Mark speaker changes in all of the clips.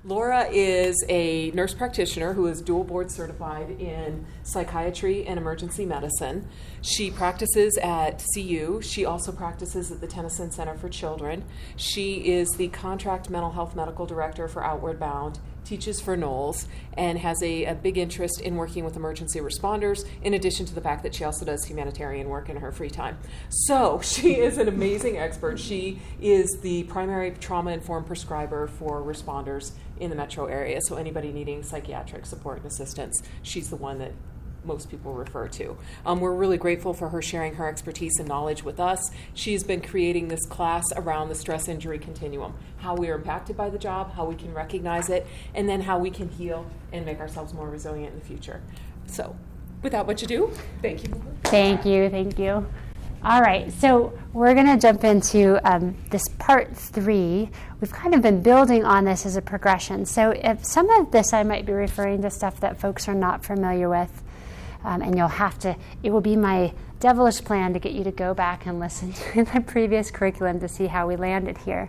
Speaker 1: Laura is a nurse practitioner who is dual board certified in psychiatry and emergency medicine. She practices at CU. She also practices at the Tennyson Center for Children. She is the contract mental health medical director for Outward Bound, teaches for Knowles, and has a big interest in working with emergency responders, in addition to the fact that she also does humanitarian work in her free time. So she is an amazing expert. She is the primary trauma-informed prescriber for responders in the metro area. So anybody needing psychiatric support and assistance, she's the one that most people refer to. We're really grateful for her sharing her expertise and knowledge with us. She's been creating this class around the stress injury continuum, how we are impacted by the job, how we can recognize it, and then how we can heal and make ourselves more resilient in the future. So without much ado, thank you.
Speaker 2: Thank you. All right, so we're going to jump into this part 3. We've kind of been building on this as a progression. So if some of this I might be referring to stuff that folks are not familiar with, and you'll have to, it will be my devilish plan to get you to go back and listen to the previous curriculum to see how we landed here.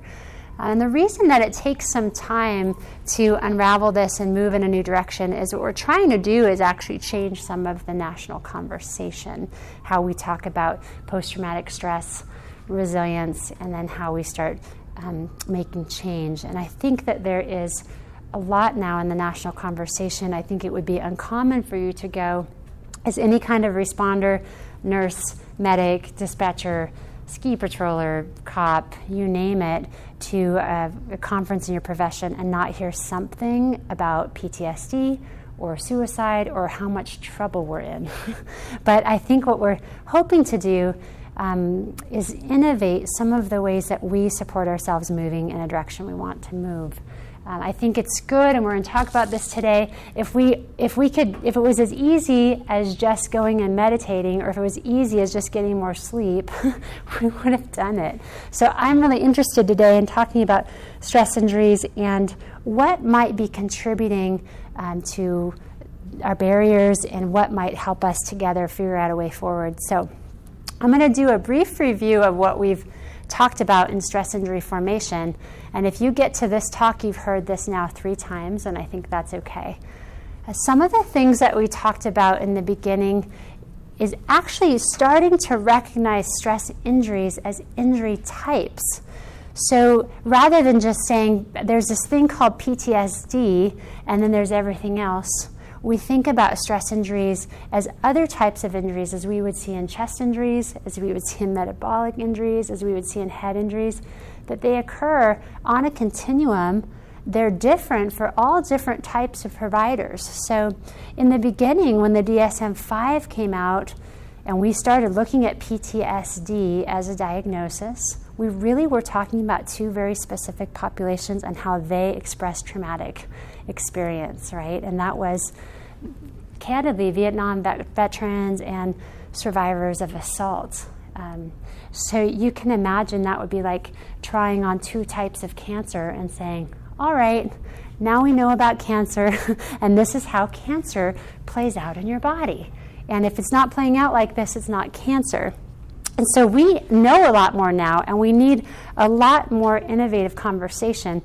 Speaker 2: And the reason that it takes some time to unravel this and move in a new direction is what we're trying to do is actually change some of the national conversation, how we talk about post-traumatic stress, resilience, and then how we start making change. And I think that there is a lot now in the national conversation. I think it would be uncommon for you to go as any kind of responder, nurse, medic, dispatcher, ski patroller, cop, you name it, to a conference in your profession and not hear something about PTSD or suicide or how much trouble we're in. But I think what we're hoping to do is innovate some of the ways that we support ourselves moving in a direction we want to move. I think it's good, and we're going to talk about this today. If it was as easy as just going and meditating, or if it was easy as just getting more sleep, we would have done it. So I'm really interested today in talking about stress injuries and what might be contributing to our barriers and what might help us together figure out a way forward. So I'm going to do a brief review of what we've talked about in stress injury formation. And if you get to this talk, you've heard this now 3 times, and I think that's okay. Some of the things that we talked about in the beginning is actually starting to recognize stress injuries as injury types. So rather than just saying there's this thing called PTSD and then there's everything else, we think about stress injuries as other types of injuries, as we would see in chest injuries, as we would see in metabolic injuries, as we would see in head injuries, that they occur on a continuum. They're different for all different types of providers. So in the beginning, when the DSM-5 came out and we started looking at PTSD as a diagnosis, we really were talking about 2 very specific populations and how they express traumatic experience, right? And that was, candidly, Vietnam veterans and survivors of assault. So you can imagine that would be like trying on 2 types of cancer and saying, all right, now we know about cancer, and this is how cancer plays out in your body. And if it's not playing out like this, it's not cancer. And so we know a lot more now, and we need a lot more innovative conversation.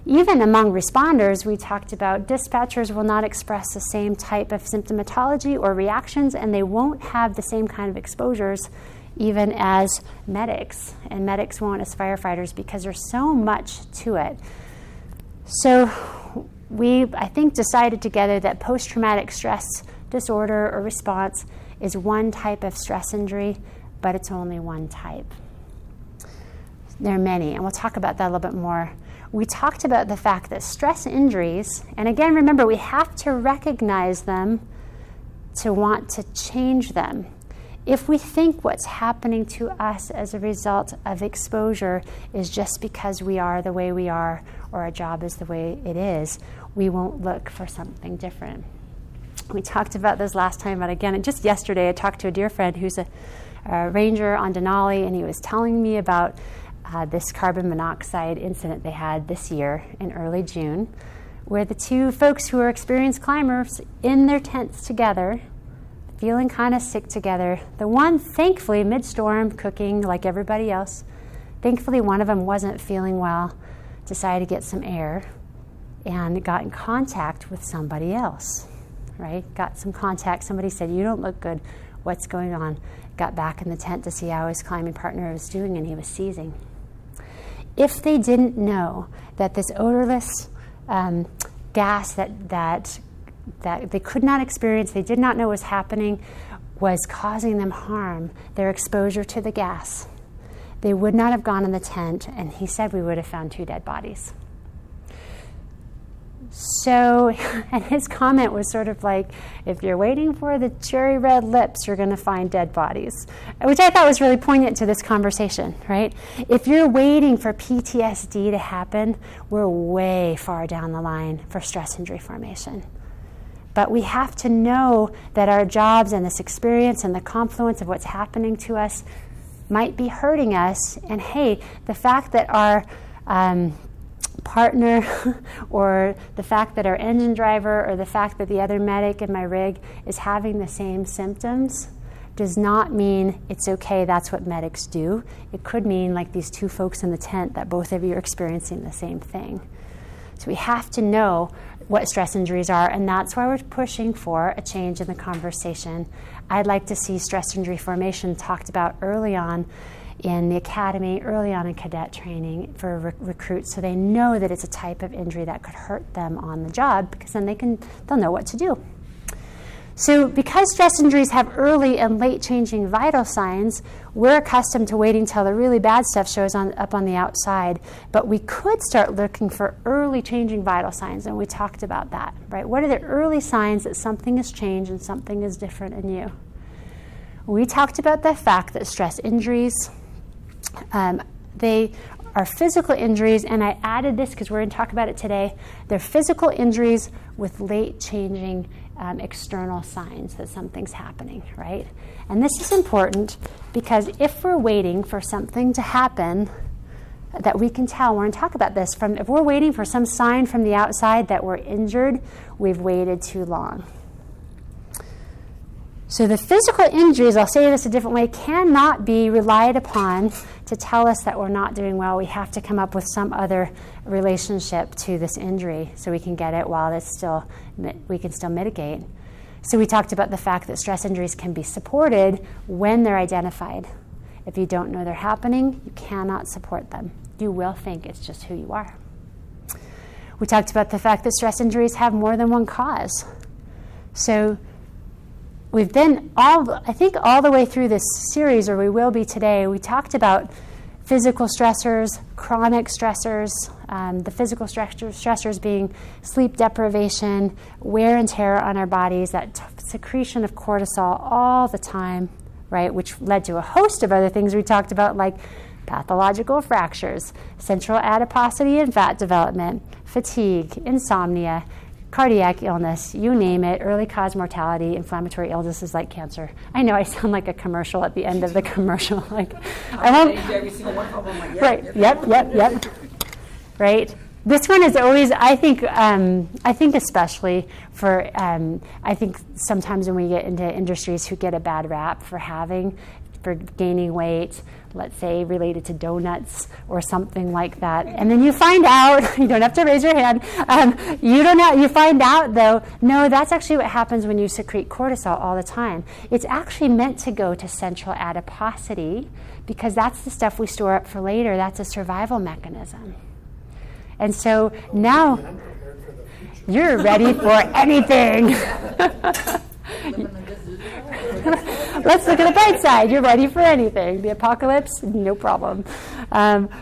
Speaker 2: Even among responders, we talked about dispatchers will not express the same type of symptomatology or reactions, and they won't have the same kind of exposures even as medics. And medics won't as firefighters because there's so much to it. So we, I think, decided together that post-traumatic stress disorder or response is one type of stress injury, but it's only one type. There are many, and we'll talk about that a little bit more. We talked about the fact that stress injuries, and again, remember, we have to recognize them to want to change them. If we think what's happening to us as a result of exposure is just because we are the way we are or our job is the way it is, we won't look for something different. We talked about this last time, but again, just yesterday I talked to a dear friend who's a ranger on Denali, and he was telling me about this carbon monoxide incident they had this year in early June, where the 2 folks who are experienced climbers in their tents together, feeling kind of sick together. The one, thankfully, mid-storm, cooking like everybody else. Thankfully, one of them wasn't feeling well, decided to get some air. and got in contact with somebody else, right? Got some contact. Somebody said, "You don't look good. What's going on?" Got back in the tent to see how his climbing partner was doing, and he was seizing. If they didn't know that this odorless gas that they could not experience, they did not know was happening, was causing them harm, their exposure to the gas, they would not have gone in the tent, and he said we would have found 2 dead bodies. So, and his comment was sort of like, if you're waiting for the cherry red lips, you're going to find dead bodies, which I thought was really poignant to this conversation, right? If you're waiting for PTSD to happen, we're way far down the line for stress injury formation. But we have to know that our jobs and this experience and the confluence of what's happening to us might be hurting us. And hey, the fact that our partner or the fact that our engine driver or the fact that the other medic in my rig is having the same symptoms does not mean it's okay, that's what medics do. It could mean, like these 2 folks in the tent, that both of you are experiencing the same thing. So we have to know what stress injuries are, and that's why we're pushing for a change in the conversation. I'd like to see stress injury formation talked about early on in the academy, early on in cadet training for recruits, so they know that it's a type of injury that could hurt them on the job, because then they'll know what to do. So because stress injuries have early and late changing vital signs, we're accustomed to waiting till the really bad stuff shows up on the outside, but we could start looking for early changing vital signs, and we talked about that, right? What are the early signs that something has changed and something is different in you? We talked about the fact that stress injuries, they are physical injuries, and I added this because we're going to talk about it today. They're physical injuries with late changing external signs that something's happening, right? And this is important because if we're waiting for something to happen that we can tell, we're going to talk about this, if we're waiting for some sign from the outside that we're injured, we've waited too long. So the physical injuries, I'll say this a different way, cannot be relied upon to tell us that we're not doing well. We have to come up with some other relationship to this injury so we can get it while we can still mitigate. So we talked about the fact that stress injuries can be supported when they're identified. If you don't know they're happening, you cannot support them. You will think it's just who you are. We talked about the fact that stress injuries have more than one cause. So we've been all the way through this series, or we will be today, we talked about physical stressors, chronic stressors, the physical stressors being sleep deprivation, wear and tear on our bodies, that secretion of cortisol all the time, right, which led to a host of other things we talked about, like pathological fractures, central adiposity and fat development, fatigue, insomnia, cardiac illness, you name it, early cause mortality, inflammatory illnesses like cancer. I know I sound like a commercial at the end of the commercial. Like, I won't. Every single one of them. Like, right. Yep. Right. This one is always, I think especially for, I think sometimes when we get into industries who get a bad rap for gaining weight, let's say related to donuts or something like that, and then you find out, you don't have to raise your hand, you find out though, no, that's actually what happens when you secrete cortisol all the time. It's actually meant to go to central adiposity because that's the stuff we store up for later. That's a survival mechanism. And so now you're ready for anything. Let's look at the bright side. You're ready for anything. The apocalypse, no problem.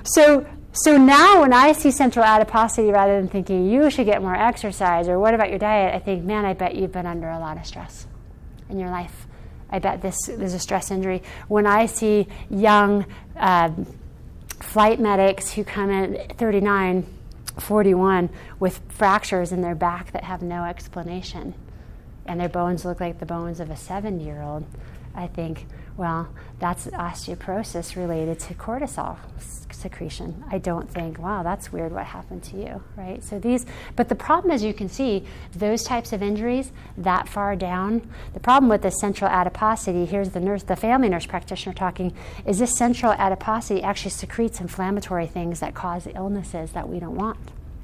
Speaker 2: So now when I see central adiposity, rather than thinking you should get more exercise or what about your diet, I think, man, I bet you've been under a lot of stress in your life. I bet there's a stress injury. When I see young flight medics who come in at 39, 41 with fractures in their back that have no explanation, and their bones look like the bones of a 70-year-old, I think, well, that's osteoporosis related to cortisol secretion. I don't think, wow, that's weird what happened to you, right? But the problem is, you can see those types of injuries that far down, the problem with the central adiposity, here's the family nurse practitioner talking, is this central adiposity actually secretes inflammatory things that cause illnesses that we don't want.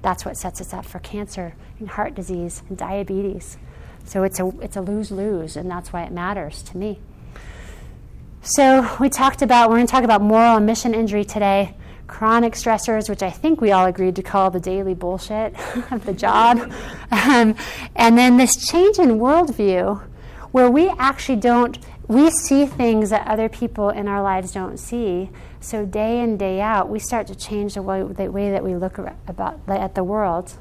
Speaker 2: that's what sets us up for cancer and heart disease and diabetes. So it's a lose-lose, and that's why it matters to me. So we're going to talk about moral and mission injury today, chronic stressors, which I think we all agreed to call the daily bullshit of the job, and then this change in worldview where we actually we see things that other people in our lives don't see. So day in, day out, we start to change the way that we look at the world.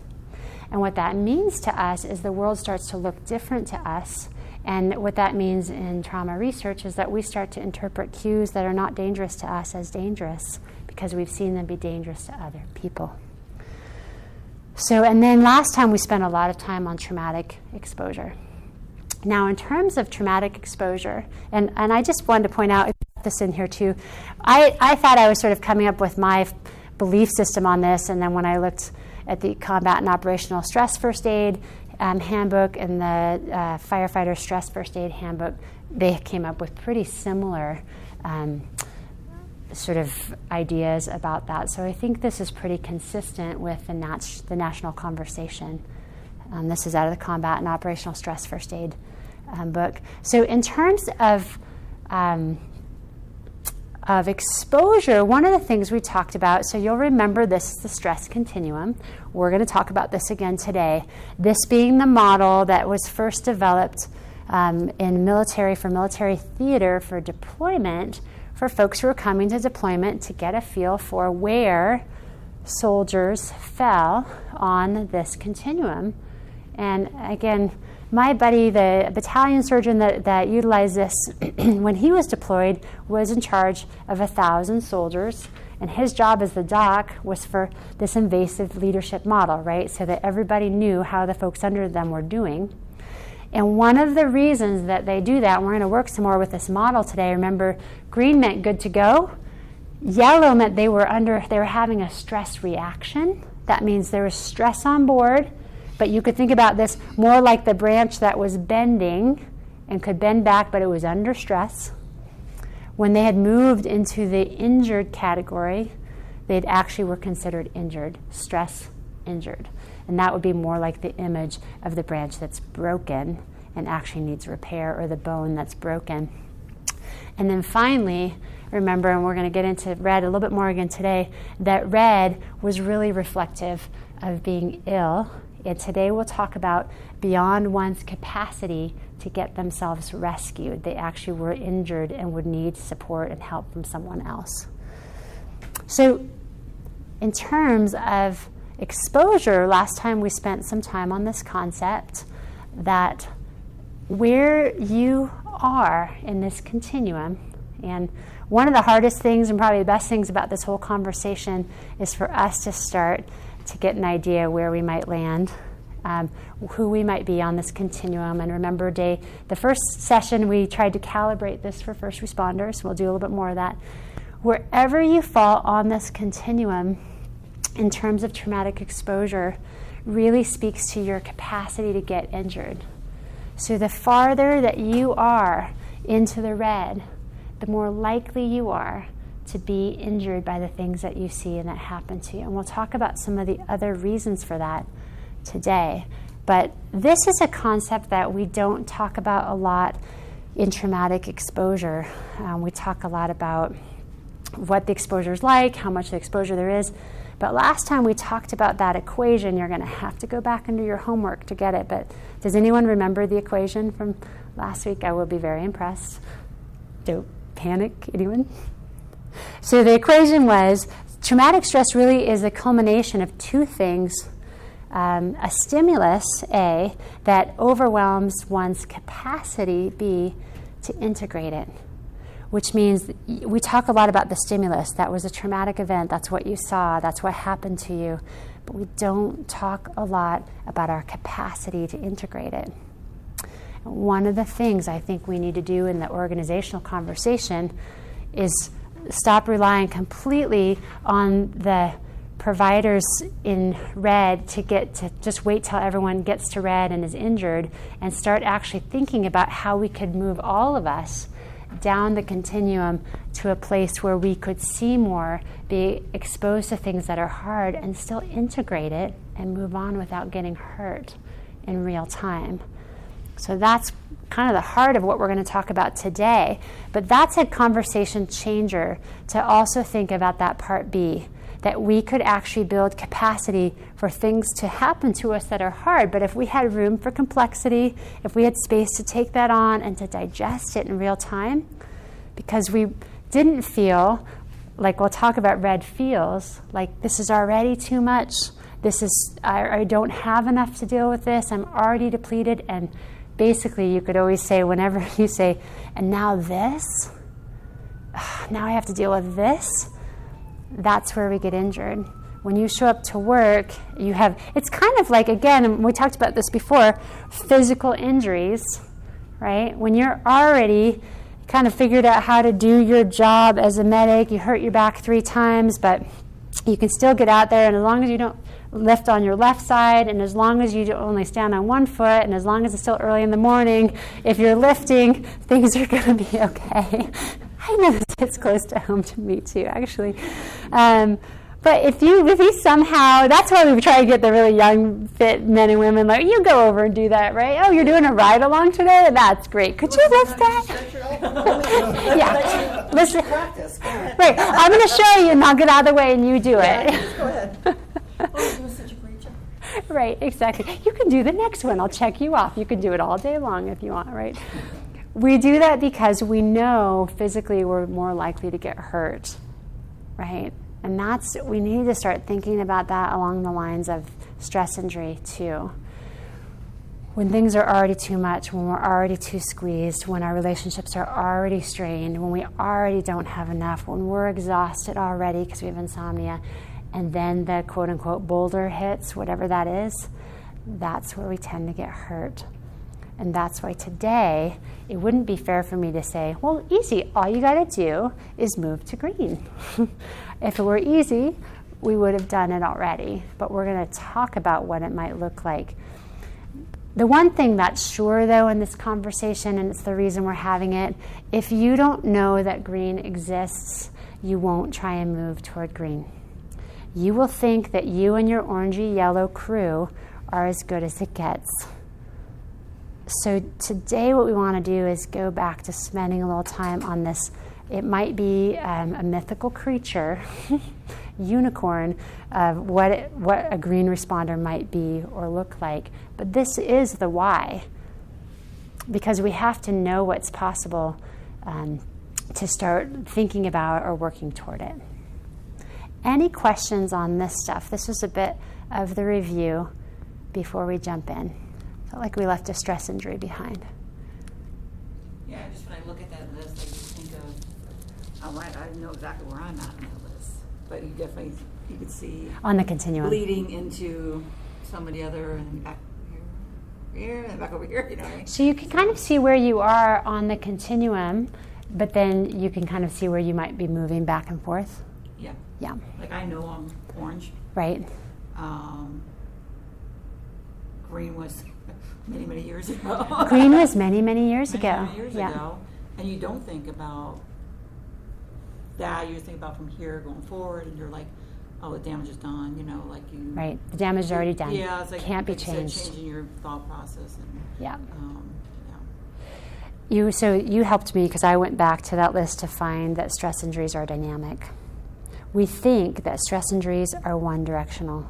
Speaker 2: And what that means to us is the world starts to look different to us. And what that means in trauma research is that we start to interpret cues that are not dangerous to us as dangerous because we've seen them be dangerous to other people. So, and then last time we spent a lot of time on traumatic exposure. Now, in terms of traumatic exposure, and I just wanted to point out this in here too, I thought I was sort of coming up with my belief system on this, and then when I looked at the Combat and Operational Stress First Aid handbook and the Firefighter Stress First Aid handbook, they came up with pretty similar sort of ideas about that. So I think this is pretty consistent with the national conversation. This is out of the Combat and Operational Stress First Aid book. So in terms of exposure, one of the things we talked about, so you'll remember this is the stress continuum. We're going to talk about this again today. This being the model that was first developed in military theater for deployment, for folks who are coming to deployment to get a feel for where soldiers fell on this continuum. And again, my buddy, the battalion surgeon that utilized this when he was deployed, was in charge of 1,000 soldiers, and his job as the doc was for this invasive leadership model, right? So that everybody knew how the folks under them were doing. And one of the reasons that they do that, and we're going to work some more with this model today, remember, green meant good to go. Yellow meant they were having a stress reaction. That means there was stress on board. But you could think about this more like the branch that was bending and could bend back, but it was under stress. When they had moved into the injured category, they actually were considered injured, stress injured. And that would be more like the image of the branch that's broken and actually needs repair, or the bone that's broken. And then finally, remember, and we're going to get into red a little bit more again today, that red was really reflective of being ill. And today we'll talk about beyond one's capacity to get themselves rescued. They actually were injured and would need support and help from someone else. So in terms of exposure, last time we spent some time on this concept that where you are in this continuum, and one of the hardest things and probably the best things about this whole conversation is for us to start to get an idea where we might land, who we might be on this continuum. And remember, the first session we tried to calibrate this for first responders. We'll do a little bit more of that. Wherever you fall on this continuum in terms of traumatic exposure really speaks to your capacity to get injured. So the farther that you are into the red, the more likely you are to be injured by the things that you see and that happen to you. And we'll talk about some of the other reasons for that today. But this is a concept that we don't talk about a lot in traumatic exposure. We talk a lot about what the exposure is like, how much exposure there is. But last time we talked about that equation. You're going to have to go back and do your homework to get it. But does anyone remember the equation from last week? I will be very impressed. Don't panic, anyone? So the equation was traumatic stress really is a culmination of two things. A stimulus, A, that overwhelms one's capacity, B, to integrate it. Which means we talk a lot about the stimulus. That was a traumatic event. That's what you saw. That's what happened to you. But we don't talk a lot about our capacity to integrate it. One of the things I think we need to do in the organizational conversation is stop relying completely on the providers in red to just wait till everyone gets to red and is injured, and start actually thinking about how we could move all of us down the continuum to a place where we could see more, be exposed to things that are hard, and still integrate it and move on without getting hurt in real time. So that's kind of the heart of what we're going to talk about today. But that's a conversation changer to also think about that part B, that we could actually build capacity for things to happen to us that are hard. But if we had room for complexity, if we had space to take that on and to digest it in real time, because we didn't feel, like we'll talk about red feels, like this is already too much, I don't have enough to deal with this, I'm already depleted. And basically you could always say, whenever you say, and now this, now I have to deal with this, that's where we get injured. When you show up to work, it's kind of like, again, we talked about this before, physical injuries, right? When you're already kind of figured out how to do your job as a medic, you hurt your back 3 times, but you can still get out there, and as long as you don't lift on your left side, and as long as you only stand on one foot, and as long as it's still early in the morning, if you're lifting, things are going to be okay. I know this hits close to home to me too, actually. But if you somehow, that's why we try to get the really young, fit men and women, like, you go over and do that, right? Oh, you're doing a ride along today? That's great. Could you lift that? Yeah. Listen.
Speaker 3: Practice. Go ahead.
Speaker 2: Right. I'm going to show you, and I'll get out of the way, and you do it.
Speaker 3: Just go ahead. Oh, you're doing such a great job.
Speaker 2: Right, exactly. You can do the next one. I'll check you off. You can do it all day long if you want, right? We do that because we know physically we're more likely to get hurt, right? And we need to start thinking about that along the lines of stress injury too. When things are already too much, when we're already too squeezed, when our relationships are already strained, when we already don't have enough, when we're exhausted already because we have insomnia, and then the quote-unquote boulder hits, whatever that is, that's where we tend to get hurt. And that's why today, it wouldn't be fair for me to say, well, easy, all you got to do is move to green. If it were easy, we would have done it already. But we're going to talk about what it might look like. The one thing that's sure, though, in this conversation, and it's the reason we're having it, if you don't know that green exists, you won't try and move toward green. You will think that you and your orangey-yellow crew are as good as it gets. So today what we want to do is go back to spending a little time on this. It might be a mythical creature, unicorn, of what a green responder might be or look like. But this is the why, because we have to know what's possible to start thinking about or working toward it. Any questions on this stuff? This was a bit of the review before we jump in. Felt like we left a stress injury behind.
Speaker 3: Yeah, just when I look at that list, I just think of, I know exactly where I'm at on that list. But you could see
Speaker 2: On the continuum.
Speaker 3: bleeding into some of the other, and back here, and back over here, you know what I mean?
Speaker 2: So you can kind of see where you are on the continuum, but then you can kind of see where you might be moving back and forth.
Speaker 3: Yeah.
Speaker 2: Yeah.
Speaker 3: Like I know I'm orange.
Speaker 2: Right.
Speaker 3: Green was many, many years ago.
Speaker 2: Green was many, many years ago.
Speaker 3: Many years ago. And you don't think about that. You just think about from here going forward, and you're like, oh, the damage is done, you know, like you...
Speaker 2: Right. The damage is already done.
Speaker 3: Yeah, it's like...
Speaker 2: Can't be
Speaker 3: like you said,
Speaker 2: changed.
Speaker 3: changing your thought process. And,
Speaker 2: Yeah.
Speaker 3: yeah.
Speaker 2: So you helped me because I went back to that list to find that stress injuries are dynamic. We think that stress injuries are one-directional.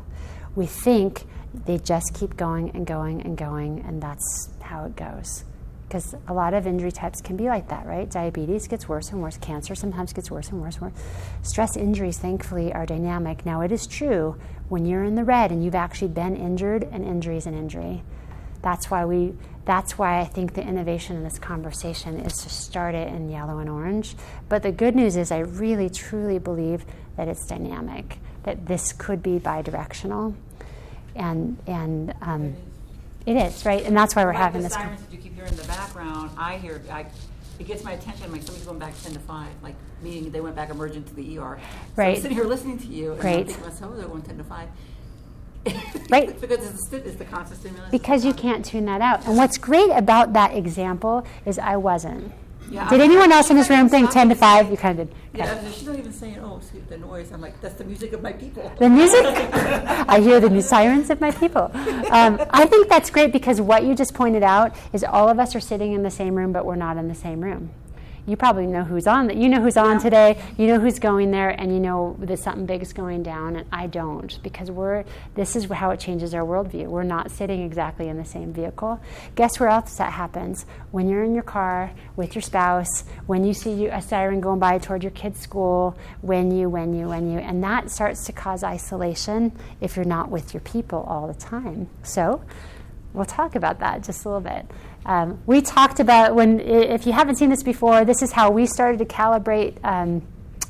Speaker 2: We think they just keep going and going and going, and that's how it goes. Because a lot of injury types can be like that, right? Diabetes gets worse and worse. Cancer sometimes gets worse and worse and worse. Stress injuries, thankfully, are dynamic. Now, it is true, when you're in the red and you've actually been injured, an injury is an injury. That's why I think the innovation in this conversation is to start it in yellow and orange. But the good news is I really, truly believe that it's dynamic, that this could be bidirectional. And it is, right? And that's why we're having this.
Speaker 3: The sirens that you keep hearing in the background, I hear, it gets my attention. Like somebody's going back 10 to 5, like meaning they went back emergent to the ER. So
Speaker 2: right.
Speaker 3: I'm sitting here listening to you, and
Speaker 2: Right.
Speaker 3: I'm thinking to myself, they're going 10 to 5.
Speaker 2: Right.
Speaker 3: Because it's the constant stimulus.
Speaker 2: Because you can't tune that out. And what's great about that example is I wasn't.
Speaker 3: Yeah,
Speaker 2: Did anyone else in this room think 10 to 5? You kind of did. Okay.
Speaker 3: Yeah, she's not even saying, oh, see the noise. I'm like, that's the music of my people.
Speaker 2: The music? I hear the sirens of my people. I think that's great because what you just pointed out is all of us are sitting in the same room, but we're not in the same room. You probably know who's on. You know who's on today. You know who's going there, and you know that something big is going down. And I don't, because this is how it changes our worldview. We're not sitting exactly in the same vehicle. Guess where else that happens? When you're in your car with your spouse, when you see a siren going by toward your kid's school, when you, and that starts to cause isolation if you're not with your people all the time. So we'll talk about that just a little bit. We talked about if you haven't seen this before, this is how we started to calibrate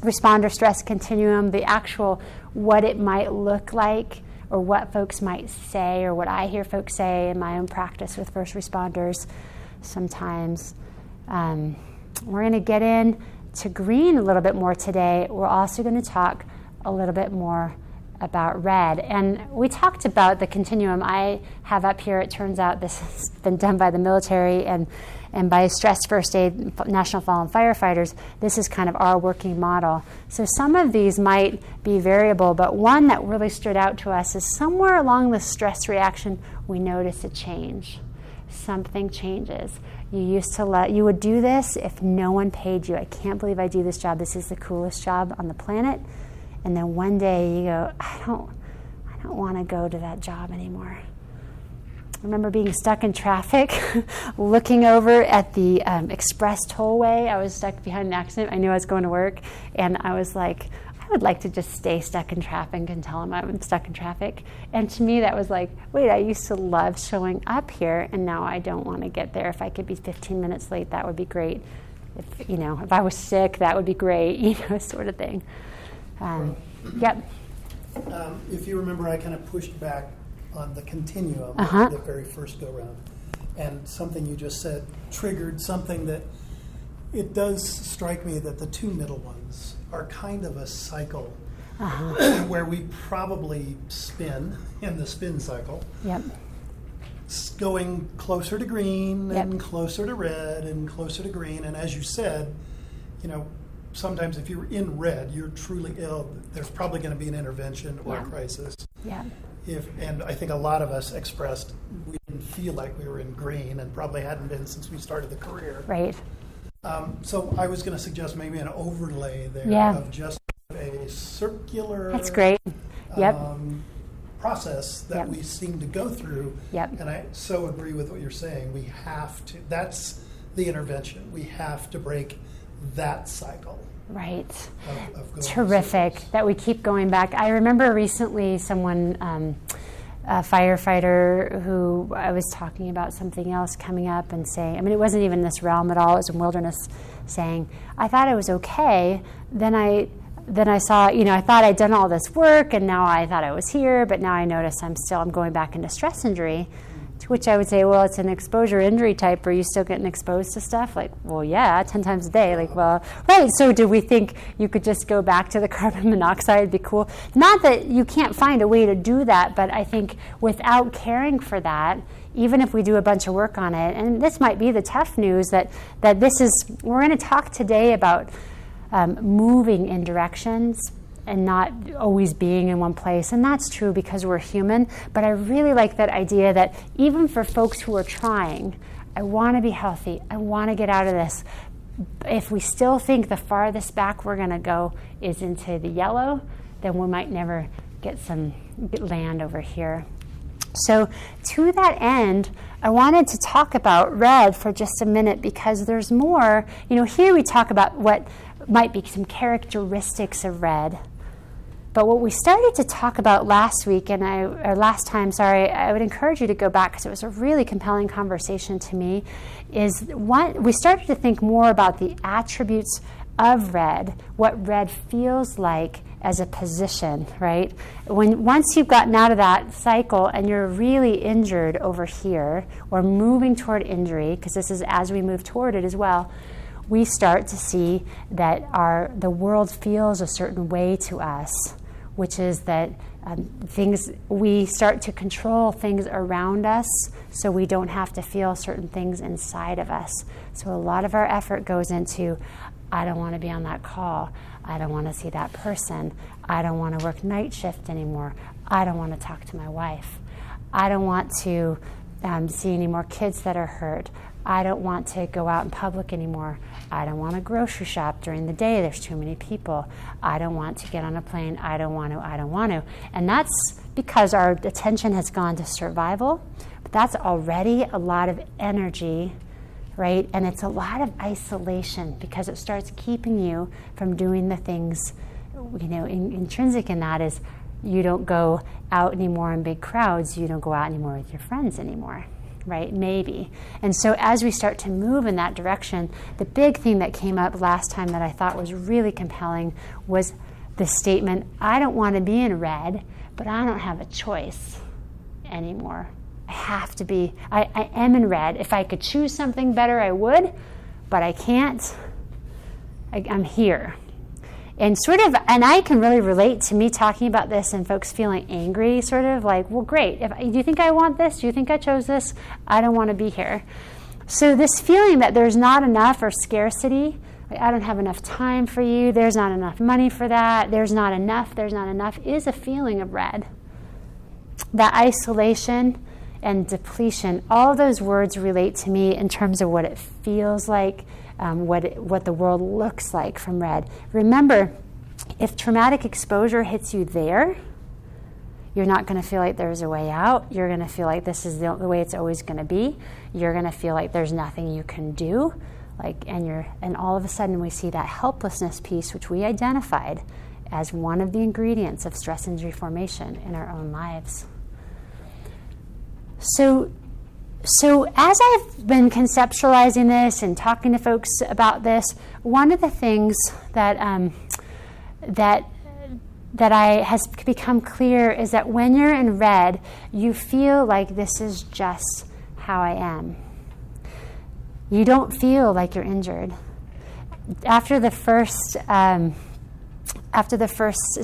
Speaker 2: responder stress continuum, the actual what it might look like or what folks might say or what I hear folks say in my own practice with first responders sometimes. We're going to get into green a little bit more today. We're also going to talk a little bit more about red. And we talked about the continuum I have up here. It turns out this has been done by the military and by Stress First Aid National Fallen Firefighters. This is kind of our working model. So some of these might be variable, but one that really stood out to us is somewhere along the stress reaction, we notice a change. Something changes. You would do this if no one paid you. I can't believe I do this job. This is the coolest job on the planet. And then one day you go, I don't want to go to that job anymore. I remember being stuck in traffic, looking over at the express tollway. I was stuck behind an accident. I knew I was going to work, and I was like, I would like to just stay stuck in traffic and tell them I'm stuck in traffic. And to me, that was like, wait, I used to love showing up here, and now I don't want to get there. If I could be 15 minutes late, that would be great. If I was sick, that would be great, sort of thing. Yep.
Speaker 4: If you remember, I kind of pushed back on the continuum the very first go round, and something you just said triggered something that it does strike me that the two middle ones are kind of a cycle where we probably spin in the spin cycle.
Speaker 2: Yep.
Speaker 4: Going closer to green
Speaker 2: Yep.
Speaker 4: and closer to red and closer to green, and as you said, sometimes if you're in red, you're truly ill, there's probably going to be an intervention or a crisis.
Speaker 2: Yeah.
Speaker 4: And I think a lot of us expressed we didn't feel like we were in green and probably hadn't been since we started the career.
Speaker 2: Right.
Speaker 4: So I was going to suggest maybe an overlay there of just a circular
Speaker 2: That's great. Yep.
Speaker 4: process that we seem to go through.
Speaker 2: Yep.
Speaker 4: And I so agree with what you're saying. That's the intervention. We have to break that cycle.
Speaker 2: Right.
Speaker 4: Of going
Speaker 2: Terrific that we keep going back. I remember recently someone, a firefighter who I was talking about something else coming up and saying, it wasn't even this realm at all, it was in wilderness, saying, I thought I was okay. Then I saw, I thought I'd done all this work and now I thought I was here, but now I notice I'm going back into stress injury. To which I would say, well, it's an exposure injury type. Are you still getting exposed to stuff? Like, well, yeah, 10 times a day. Like, well, right. So do we think you could just go back to the carbon monoxide, be cool? Not that you can't find a way to do that, but I think without caring for that, even if we do a bunch of work on it, and this might be the tough news that we're going to talk today about moving in directions and not always being in one place. And that's true because we're human. But I really like that idea that even for folks who are trying, I want to be healthy, I want to get out of this. If we still think the farthest back we're going to go is into the yellow, then we might never get land over here. So to that end, I wanted to talk about red for just a minute because there's more. Here we talk about what might be some characteristics of red. But what we started to talk about last week, last time, I would encourage you to go back because it was a really compelling conversation to me, is we started to think more about the attributes of red, what red feels like as a position, right? Once you've gotten out of that cycle and you're really injured over here or moving toward injury, because this is as we move toward it as well, we start to see that the world feels a certain way to us which is that we start to control things around us so we don't have to feel certain things inside of us. So a lot of our effort goes into, I don't want to be on that call. I don't want to see that person. I don't want to work night shift anymore. I don't want to talk to my wife. I don't want to see any more kids that are hurt. I don't want to go out in public anymore. I don't want to grocery shop during the day. There's too many people. I don't want to get on a plane. I don't want to. And that's because our attention has gone to survival. But that's already a lot of energy, right? And it's a lot of isolation because it starts keeping you from doing the things, intrinsic in that is you don't go out anymore in big crowds. You don't go out anymore with your friends anymore. Right? Maybe. And so as we start to move in that direction, the big thing that came up last time that I thought was really compelling was the statement, I don't want to be in red, but I don't have a choice anymore. I have to be, I am in red. If I could choose something better, I would, but I can't. I'm here. And and I can really relate to me talking about this and folks feeling angry, sort of like, well, great. Do you think I want this? Do you think I chose this? I don't want to be here. So this feeling that there's not enough or scarcity, like, I don't have enough time for you, there's not enough money for that, there's not enough, is a feeling of red. That isolation and depletion, all those words relate to me in terms of what it feels like, what the world looks like from red. Remember, if traumatic exposure hits you there, you're not going to feel like there's a way out. You're going to feel like this is the way it's always going to be. You're going to feel like there's nothing you can do. And all of a sudden we see that helplessness piece, which we identified as one of the ingredients of stress injury formation in our own lives. So as I've been conceptualizing this and talking to folks about this, one of the things that has become clear is that when you're in red, you feel like this is just how I am. You don't feel like you're injured. After the first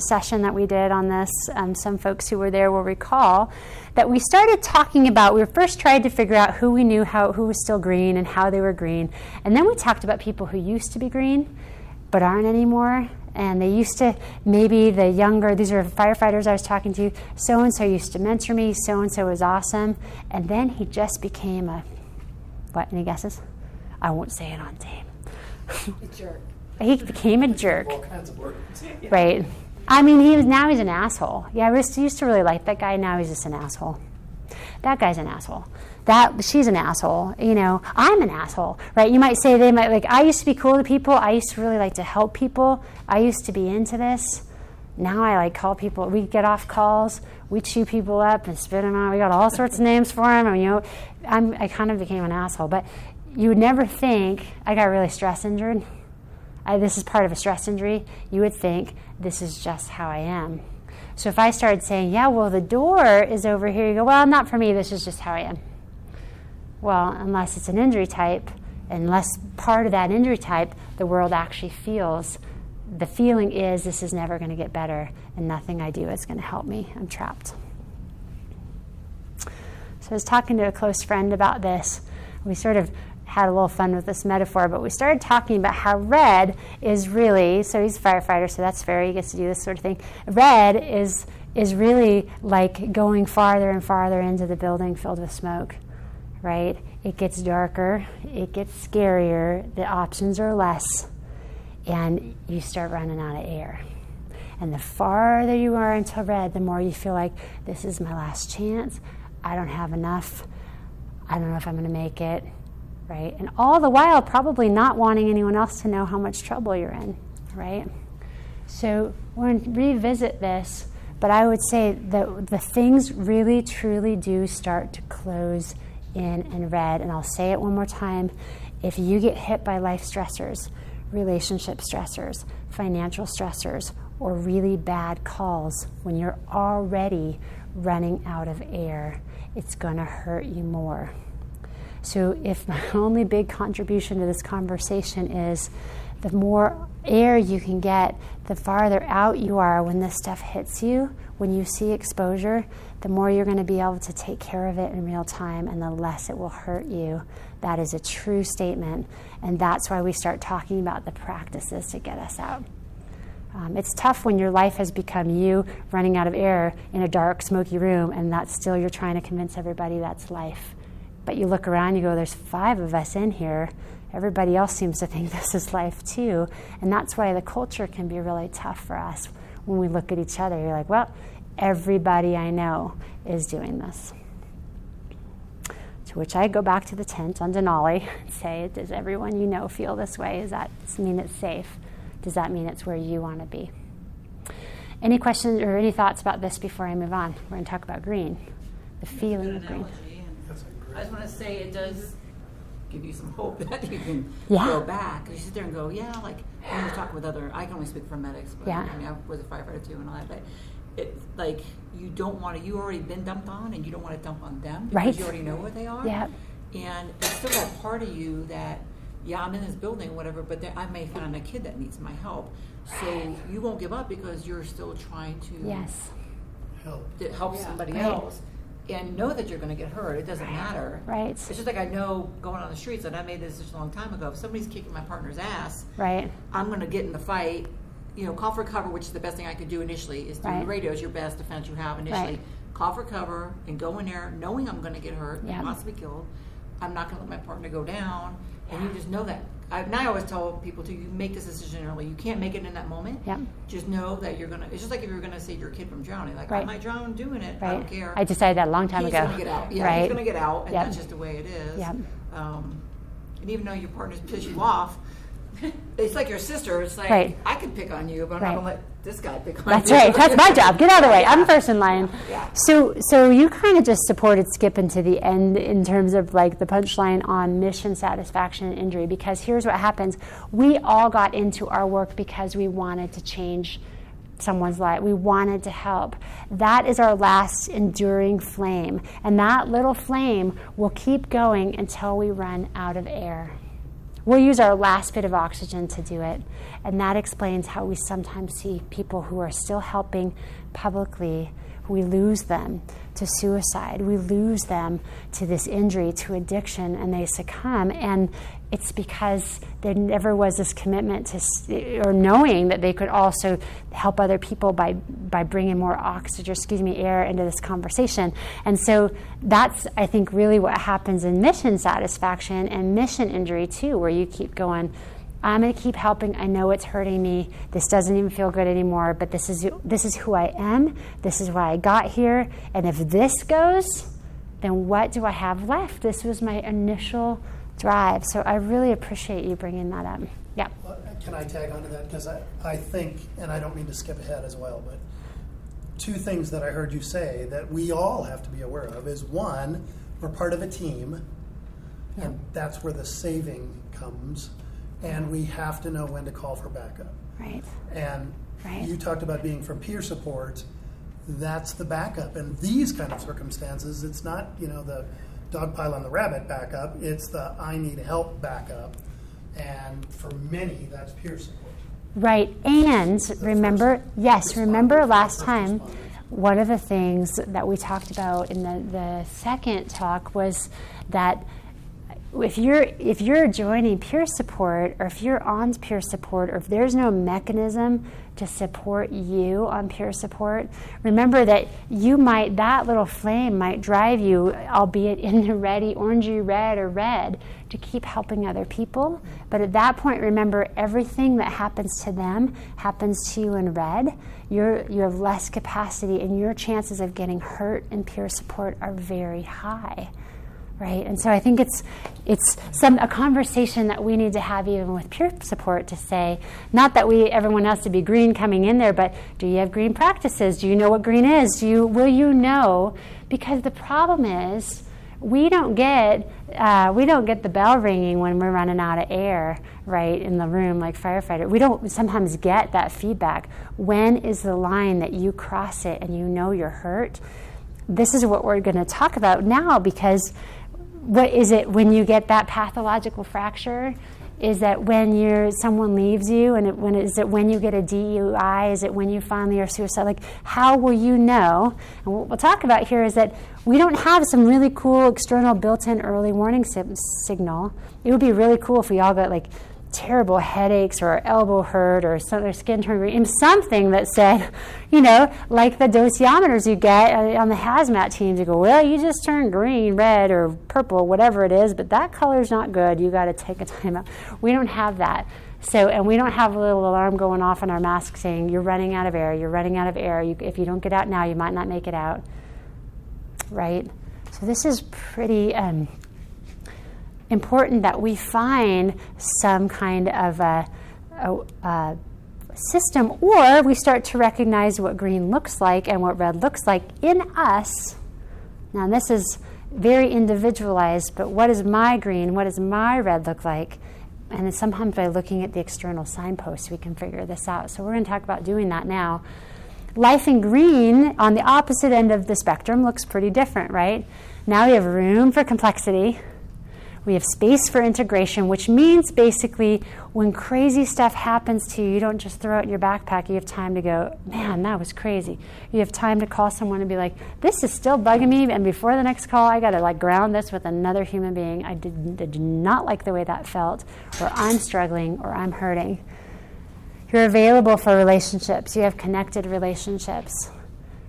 Speaker 2: session that we did on this, some folks who were there will recall that we started talking about, we first tried to figure out who we knew who was still green and how they were green. And then we talked about people who used to be green but aren't anymore. And they used to, maybe the younger, these are firefighters I was talking to, so-and-so used to mentor me, so-and-so was awesome. And then he just became what, any guesses? I won't say it on tape.
Speaker 1: A jerk.
Speaker 2: He became a jerk.
Speaker 4: All kinds of words.
Speaker 2: Right. I mean, now he's an asshole. Yeah, I used to really like that guy. Now he's just an asshole. That guy's an asshole. She's an asshole. I'm an asshole, right? You might say I used to be cool to people. I used to really like to help people. I used to be into this. Now I call people. We get off calls. We chew people up and spit them out. We got all sorts of names for them. I kind of became an asshole. But you would never think I got really stress injured. This is part of a stress injury. You would think this is just how I am. So if I started saying, yeah, well, the door is over here, you go, well, not for me, this is just how I am. Well, unless it's an injury type, unless part of that injury type, the world actually feels, the feeling is this is never going to get better and nothing I do is going to help me. I'm trapped. So I was talking to a close friend about this. We sort of had a little fun with this metaphor, but we started talking about how red is really, so he's a firefighter, so that's fair, he gets to do this sort of thing. Red is really like going farther and farther into the building filled with smoke, right? It gets darker, it gets scarier, the options are less, and you start running out of air. And the farther you are into red, the more you feel like this is my last chance, I don't have enough, I don't know if I'm going to make it. Right? And all the while probably not wanting anyone else to know how much trouble you're in, right? So we're going to revisit this, but I would say that the things really, truly do start to close in red. And I'll say it one more time. If you get hit by life stressors, relationship stressors, financial stressors, or really bad calls when you're already running out of air, it's going to hurt you more. So if my only big contribution to this conversation is the more air you can get, the farther out you are when this stuff hits you. When you see exposure, the more you're going to be able to take care of it in real time, and the less it will hurt you. That is a true statement, and that's why we start talking about the practices to get us out. It's tough when your life has become you running out of air in a dark, smoky room, and that's still you're trying to convince everybody that's life. But you look around, you go, there's 5 of us in here. Everybody else seems to think this is life too. And that's why the culture can be really tough for us when we look at each other. You're like, well, everybody I know is doing this. To which I go back to the tent on Denali and say, does everyone you know feel this way? Does that mean it's safe? Does that mean it's where you want to be? Any questions or any thoughts about this before I move on? We're going to talk about green, the feeling of green.
Speaker 3: I just want to say it does give you some hope that you can go back. You sit there and go, yeah, like when you're talking with other, I can only speak for medics, but I mean, I was a firefighter too and all that, but it's like you don't want to, you already been dumped on and you don't want to dump on them because you already know what they are.
Speaker 2: Yeah.
Speaker 3: And there's still that part of you that, yeah, I'm in this building, whatever, but I may find a kid that needs my help. So you won't give up because you're still trying to help somebody else. And know that you're going to get hurt. It doesn't matter.
Speaker 2: Right.
Speaker 3: It's just like I know going on the streets, and I made this such a long time ago. If somebody's kicking my partner's ass, I'm going to get in the fight. You know, call for cover, which is the best thing I could do initially. Is through the radio is your best defense you have initially. Call for cover and go in there, knowing I'm going to get hurt, possibly killed. I'm not going to let my partner go down, and you just know that. Now I always tell people too, you make this decision early. You can't make it in that moment. Just know that you're gonna. It's just like if you're gonna save your kid from drowning. Like I might drown doing it. I don't care.
Speaker 2: I decided that a long time ago.
Speaker 3: He's gonna get out. He's gonna get out, and that's just the way it is. And even though your partner's piss you off, it's like your sister. It's like I could pick on you, but I'm not gonna let this guy pick on you.
Speaker 2: That's right. That's my job. Get out of the way. I'm first in line. So you kind of just supported skipping to the end in terms of like the punchline on mission satisfaction and injury, because here's what happens. We all got into our work because we wanted to change someone's life. We wanted to help. That is our last enduring flame. And that little flame will keep going until we run out of air. We'll use our last bit of oxygen to do it. And that explains how we sometimes see people who are still helping publicly, we lose them to suicide. We lose them to this injury, to addiction, and they succumb. And it's because there never was this commitment to, or knowing that they could also help other people by bringing more air into this conversation. And so that's, I think, really what happens in mission satisfaction and mission injury too, where you keep going, I'm going to keep helping. I know it's hurting me. This doesn't even feel good anymore, but this is who I am. This is why I got here. And if this goes, then what do I have left? This was my initial drive. So I really appreciate you bringing that up. Yeah.
Speaker 4: Can I tag onto that? Because I think, and I don't mean to skip ahead as well, but 2 things that I heard you say that we all have to be aware of is, one, we're part of a team, and that's where the saving comes. And we have to know when to call for backup.
Speaker 2: Right.
Speaker 4: And you talked about being from peer support. That's the backup. In these kind of circumstances, it's not, the dog pile on the rabbit backup. It's the I need help backup. And for many, that's peer support.
Speaker 2: Right. And remember last time, one of the things that we talked about in the second talk was that if you're joining peer support, or if you're on peer support, or if there's no mechanism to support you on peer support, remember that that little flame might drive you, albeit in the orangey red or red, to keep helping other people. But at that point, remember, everything that happens to them happens to you in red. You have less capacity, and your chances of getting hurt in peer support are very high. Right, and so I think it's a conversation that we need to have even with peer support, to say, not that everyone has to be green coming in there, but do you have green practices? Do you know what green is? Will you know? Because the problem is we don't get the bell ringing when we're running out of air, right, in the room like firefighter. We don't sometimes get that feedback. When is the line that you cross it and you know you're hurt? This is what we're going to talk about now, because what is it when you get that pathological fracture? Is that when someone leaves you, and is it when you get a DUI? Is it when you finally are suicide? Like, how will you know? And what we'll talk about here is that we don't have some really cool external built-in early warning signal. It would be really cool if we all got like terrible headaches or our elbow hurt or their skin turned green, something that said, like the dosyometers you get on the hazmat teams, you go, well, you just turned green, red, or purple, whatever it is, but that color's not good. You got to take a time out. We don't have that. So, and we don't have a little alarm going off on our mask saying, you're running out of air, you're running out of air. If you don't get out now, you might not make it out, right? So this is pretty important that we find some kind of a system, or we start to recognize what green looks like and what red looks like in us. Now, this is very individualized, but what is my green, what does my red look like? And then sometimes by looking at the external signposts, we can figure this out. So we're going to talk about doing that now. Life in green, on the opposite end of the spectrum, looks pretty different, right? Now we have room for complexity. We have space for integration, which means basically when crazy stuff happens to you, you don't just throw it in your backpack. You have time to go, man, that was crazy. You have time to call someone and be like, this is still bugging me, and before the next call, I got to ground this with another human being. I did not like the way that felt, or I'm struggling, or I'm hurting. You're available for relationships. You have connected relationships.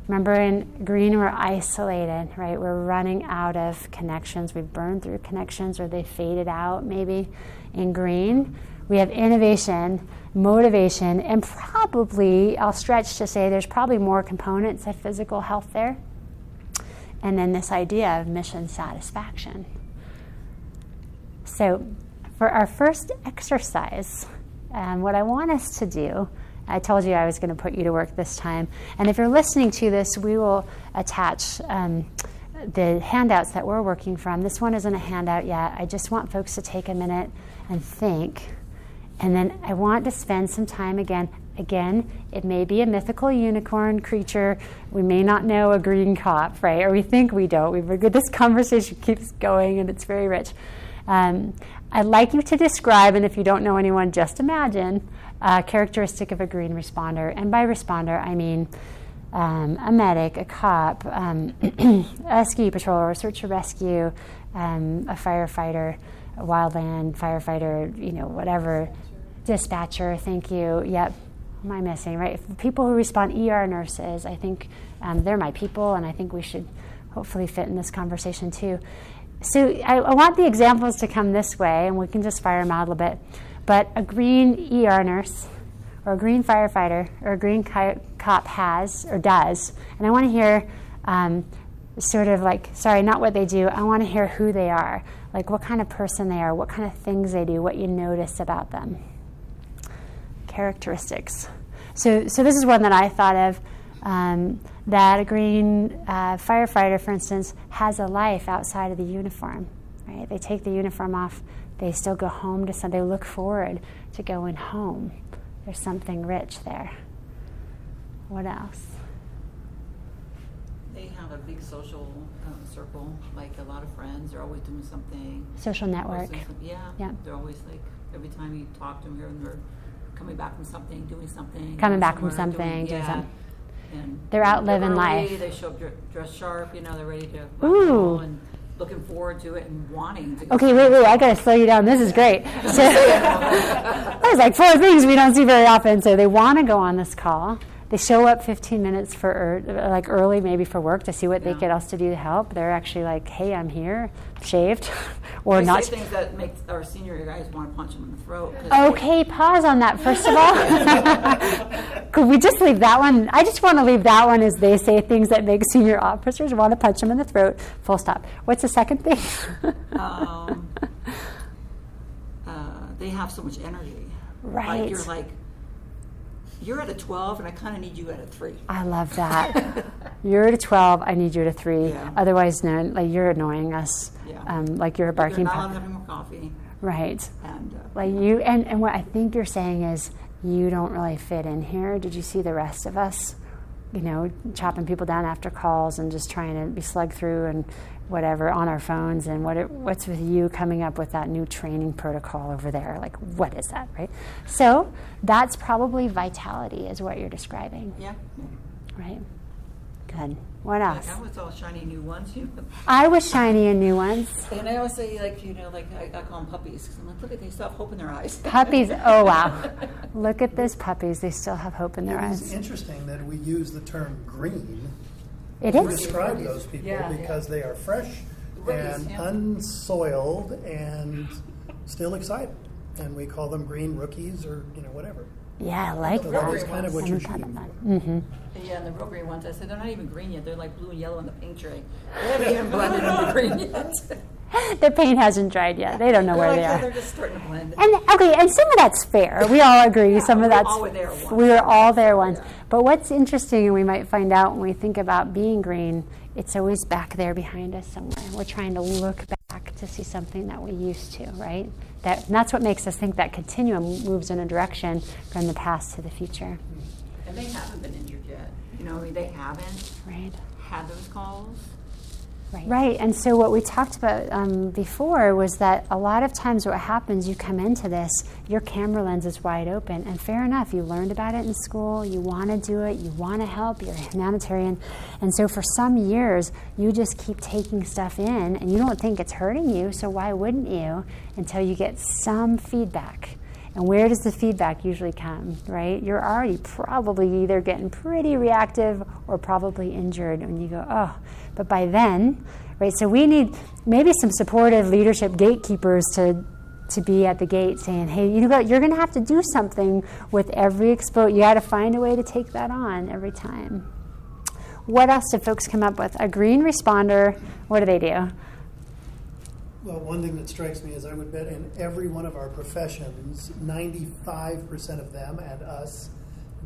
Speaker 2: Remember, in green, we're isolated, right? We're running out of connections. We've burned through connections, or they faded out, maybe. In green, we have innovation, motivation, and probably, I'll stretch to say there's probably more components of physical health there. And then this idea of mission satisfaction. So for our first exercise, what I want us to do, I told you I was going to put you to work this time. And if you're listening to this, we will attach the handouts that we're working from. This one isn't a handout yet. I just want folks to take a minute and think. And then I want to spend some time again. Again, it may be a mythical unicorn creature. We may not know a green cop, right? Or we think we don't. This conversation keeps going, and it's very rich. I'd like you to describe, and if you don't know anyone, just imagine, a characteristic of a green responder. And by responder, I mean a medic, a cop, a ski patroller, a search and rescue, a firefighter, a wildland firefighter, whatever, dispatcher, thank you. Yep, what am I missing, right? People who respond, ER nurses, I think they're my people, and I think we should hopefully fit in this conversation too. So I want the examples to come this way, and we can just fire them out a little bit. But a green ER nurse, or a green firefighter, or a green cop has, or does. And I want to hear not what they do. I want to hear who they are, like what kind of person they are, what kind of things they do, what you notice about them. Characteristics. So this is one that I thought of, that a green firefighter, for instance, has a life outside of the uniform, right? They take the uniform off. They still go home to they look forward to going home. There's something rich there. What else?
Speaker 3: They have a big social circle, like a lot of friends. They're always doing something.
Speaker 2: Social network.
Speaker 3: Yeah. They're always every time you talk to them here, and they're coming back from something, doing something.
Speaker 2: Doing something.
Speaker 3: And
Speaker 2: they're out living life.
Speaker 3: They show up dressed sharp, they're ready to go and looking forward to it and wanting to go.
Speaker 2: Okay, wait, I got to slow you down. This is great. So there's 4 things we don't see very often. So they want to go on this call. They show up 15 minutes early, maybe for work, to see what they get else to do to help. They're actually like, hey, I'm here, shaved, or
Speaker 3: they
Speaker 2: not.
Speaker 3: Say things that make our senior guys want to punch them in the throat.
Speaker 2: Okay, pause on that, first of all. Could we just leave that one? I just want to leave that one as they say things that make senior officers want to punch them in the throat, full stop. What's the second thing?
Speaker 3: They have so much energy.
Speaker 2: Right.
Speaker 3: You're at a 12, and I kind of need you at a 3.
Speaker 2: I love that. You're at a 12, I need you at a 3.
Speaker 3: Yeah.
Speaker 2: Otherwise, no, you're annoying us.
Speaker 3: Yeah.
Speaker 2: You're a barking
Speaker 3: puppy. You're not
Speaker 2: puppy.
Speaker 3: having more coffee.
Speaker 2: Right.
Speaker 3: And
Speaker 2: you, and what I think you're saying is, you don't really fit in here. Did you see the rest of us? chopping people down after calls and just trying to be slugged through and whatever on our phones, and what's with you coming up with that new training protocol over there? Like, what is that, right? So that's probably vitality is what you're describing.
Speaker 3: Yeah.
Speaker 2: Right. Good. What else?
Speaker 3: I was all shiny new ones.
Speaker 2: I was shiny and new ones.
Speaker 3: And I always say, I call them puppies. Because I'm like, look at, they still have hope in their eyes.
Speaker 2: Puppies. Oh, wow. Look at those puppies. They still have hope in their eyes.
Speaker 4: It's interesting that we use the term green
Speaker 2: It
Speaker 4: to
Speaker 2: is.
Speaker 4: describe those people because they are fresh and unsoiled and still excited. And we call them green rookies or, whatever.
Speaker 2: Yeah, I like
Speaker 4: So
Speaker 2: that.
Speaker 4: that is kind of what you're shooting for.
Speaker 2: Mm-hmm.
Speaker 3: Yeah, and the real green ones, I said, they're not even green yet. They're like blue and yellow in the paint tray. They haven't even blended into green yet.
Speaker 2: Their paint hasn't dried yet. They don't know where they are.
Speaker 3: They're just starting to blend.
Speaker 2: And some of that's fair. We all agree. Some of that's we were all there once. But what's interesting, and we might find out when we think about being green, it's always back there behind us somewhere. We're trying to look back to see something that we used to, right? And that's what makes us think that continuum moves in a direction from the past to the future.
Speaker 3: And they haven't been injured yet. They haven't had those calls.
Speaker 2: Right. And so what we talked about before was that a lot of times what happens, you come into this, your camera lens is wide open, and fair enough, you learned about it in school, you want to do it, you want to help, you're a humanitarian, and so for some years, you just keep taking stuff in, and you don't think it's hurting you, so why wouldn't you, until you get some feedback. And where does the feedback usually come, right? You're already probably either getting pretty reactive or probably injured, and you go, oh. But by then, right, so we need maybe some supportive leadership gatekeepers to be at the gate saying, hey, you know what, you're going to have to do something with every exposure. You got to find a way to take that on every time. What else did folks come up with? A green responder, what do they do?
Speaker 4: Well, one thing that strikes me is I would bet in every one of our professions, 95% of them and us